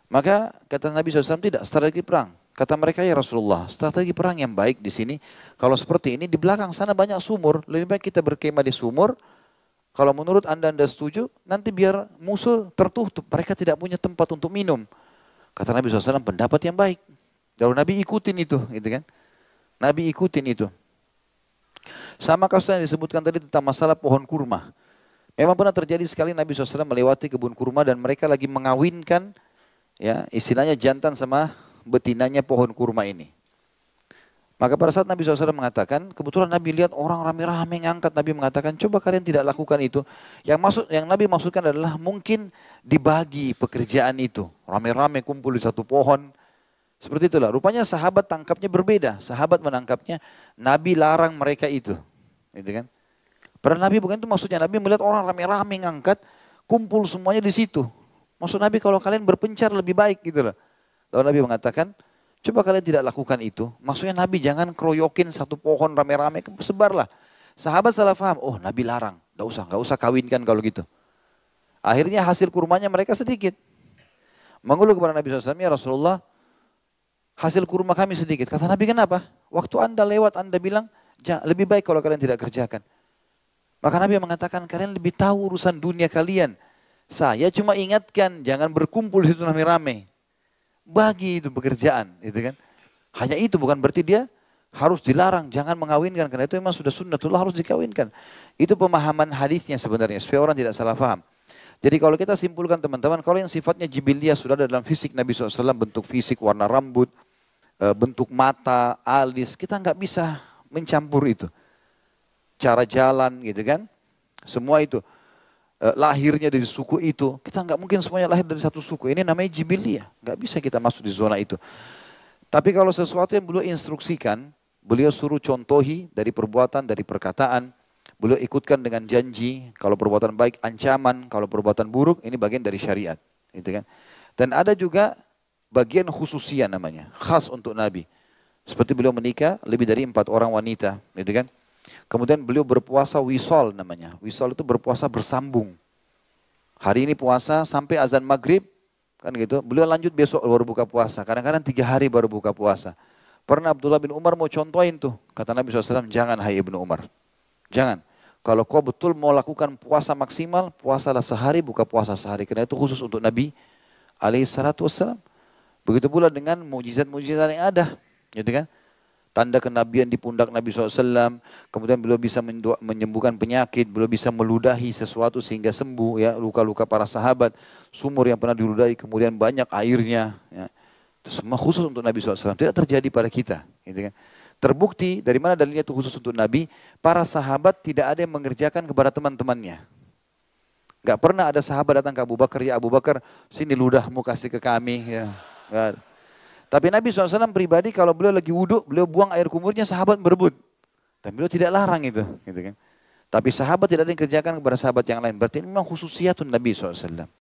S1: Maka kata Nabi SAW, tidak, strategi perang. Kata mereka, ya Rasulullah, strategi perang yang baik di sini, kalau seperti ini di belakang sana banyak sumur, lebih baik kita berkemah di sumur. Kalau menurut anda setuju, nanti biar musuh tertutup, mereka tidak punya tempat untuk minum. Kata Nabi SAW, pendapat yang baik. Lalu Nabi ikutin itu, gitu kan? Nabi ikutin itu. Sama kasus yang disebutkan tadi tentang masalah pohon kurma. Memang pernah terjadi sekali Nabi SAW melewati kebun kurma dan mereka lagi mengawinkan, ya istilahnya jantan sama betinanya pohon kurma ini. Maka pada saat Nabi SAW mengatakan, kebetulan Nabi lihat orang rame-rame ngangkat, Nabi mengatakan, coba kalian tidak lakukan itu. Yang Nabi maksudkan adalah mungkin dibagi pekerjaan itu. Rame-rame kumpul di satu pohon. Seperti itulah. Rupanya sahabat tangkapnya berbeda. Sahabat menangkapnya, Nabi larang mereka itu. Gitu kan? Padahal Nabi bukan itu maksudnya. Nabi melihat orang rame-rame ngangkat, kumpul semuanya di situ. Maksud Nabi kalau kalian berpencar lebih baik gitu loh. Lalu Nabi mengatakan, coba kalian tidak lakukan itu. Maksudnya Nabi jangan keroyokin satu pohon rame-rame, sebarlah. Sahabat salah paham, oh Nabi larang, nggak usah kawinkan kalau gitu. Akhirnya hasil kurmanya mereka sedikit. Mengeluh kepada Nabi SAW, ya Rasulullah, hasil kurma kami sedikit. Kata Nabi, kenapa? Waktu anda lewat, anda bilang, lebih baik kalau kalian tidak kerjakan. Maka Nabi mengatakan, kalian lebih tahu urusan dunia kalian. Saya cuma ingatkan, jangan berkumpul di situ rame-rame. Bagi itu pekerjaan, gitu kan. Hanya itu, bukan berarti dia harus dilarang, jangan mengawinkan. Karena itu memang sudah sunnatullah harus dikawinkan. Itu pemahaman hadisnya sebenarnya, supaya orang tidak salah paham. Jadi kalau kita simpulkan teman-teman, kalau yang sifatnya jibiliyah sudah ada dalam fisik Nabi SAW, bentuk fisik, warna rambut, bentuk mata, alis, kita nggak bisa mencampur itu. Cara jalan gitu kan, semua itu. Lahirnya dari suku itu, kita nggak mungkin semuanya lahir dari satu suku. Ini namanya jibiliyah, nggak bisa kita masuk di zona itu. Tapi kalau sesuatu yang beliau instruksikan, beliau suruh contohi dari perbuatan, dari perkataan, beliau ikutkan dengan janji. Kalau perbuatan baik, ancaman. Kalau perbuatan buruk, ini bagian dari syariat, gitu kan. Dan ada juga bagian khususia namanya, khas untuk Nabi. Seperti beliau menikah lebih dari 4 orang wanita, gitu kan. Kemudian beliau berpuasa wisol namanya. Wisol itu berpuasa bersambung. Hari ini puasa sampai azan maghrib, kan gitu. Beliau lanjut besok baru buka puasa. Kadang-kadang 3 hari baru buka puasa. Pernah Abdullah bin Umar mau contohin tuh. Kata Nabi SAW, jangan hai Ibnu Umar. Jangan. Kalau kau betul mau lakukan puasa maksimal, puasalah sehari, buka puasa sehari. Karena itu khusus untuk Nabi SAW. Begitu pula dengan mujizat-mujizat yang ada. Gitu kan. Tanda kenabian di pundak Nabi SAW, kemudian beliau bisa menyembuhkan penyakit, beliau bisa meludahi sesuatu sehingga sembuh, ya, luka-luka para sahabat, sumur yang pernah diludahi kemudian banyak airnya, ya. Itu semua khusus untuk Nabi SAW, tidak terjadi pada kita. Gitu kan. Terbukti dari mana dalilnya itu khusus untuk Nabi, para sahabat tidak ada yang mengerjakan kepada teman-temannya. Gak pernah ada sahabat datang ke Abu Bakar, ya Abu Bakar sini ludahmu kasih ke kami, ya. Gak ada. Tapi Nabi SAW pribadi kalau beliau lagi wudhu, beliau buang air kumurnya, sahabat berebut. Dan beliau tidak larang itu. Gitu kan. Tapi sahabat tidak ada yang kerjakan kepada sahabat yang lain. Berarti ini memang khususiyatun Nabi SAW.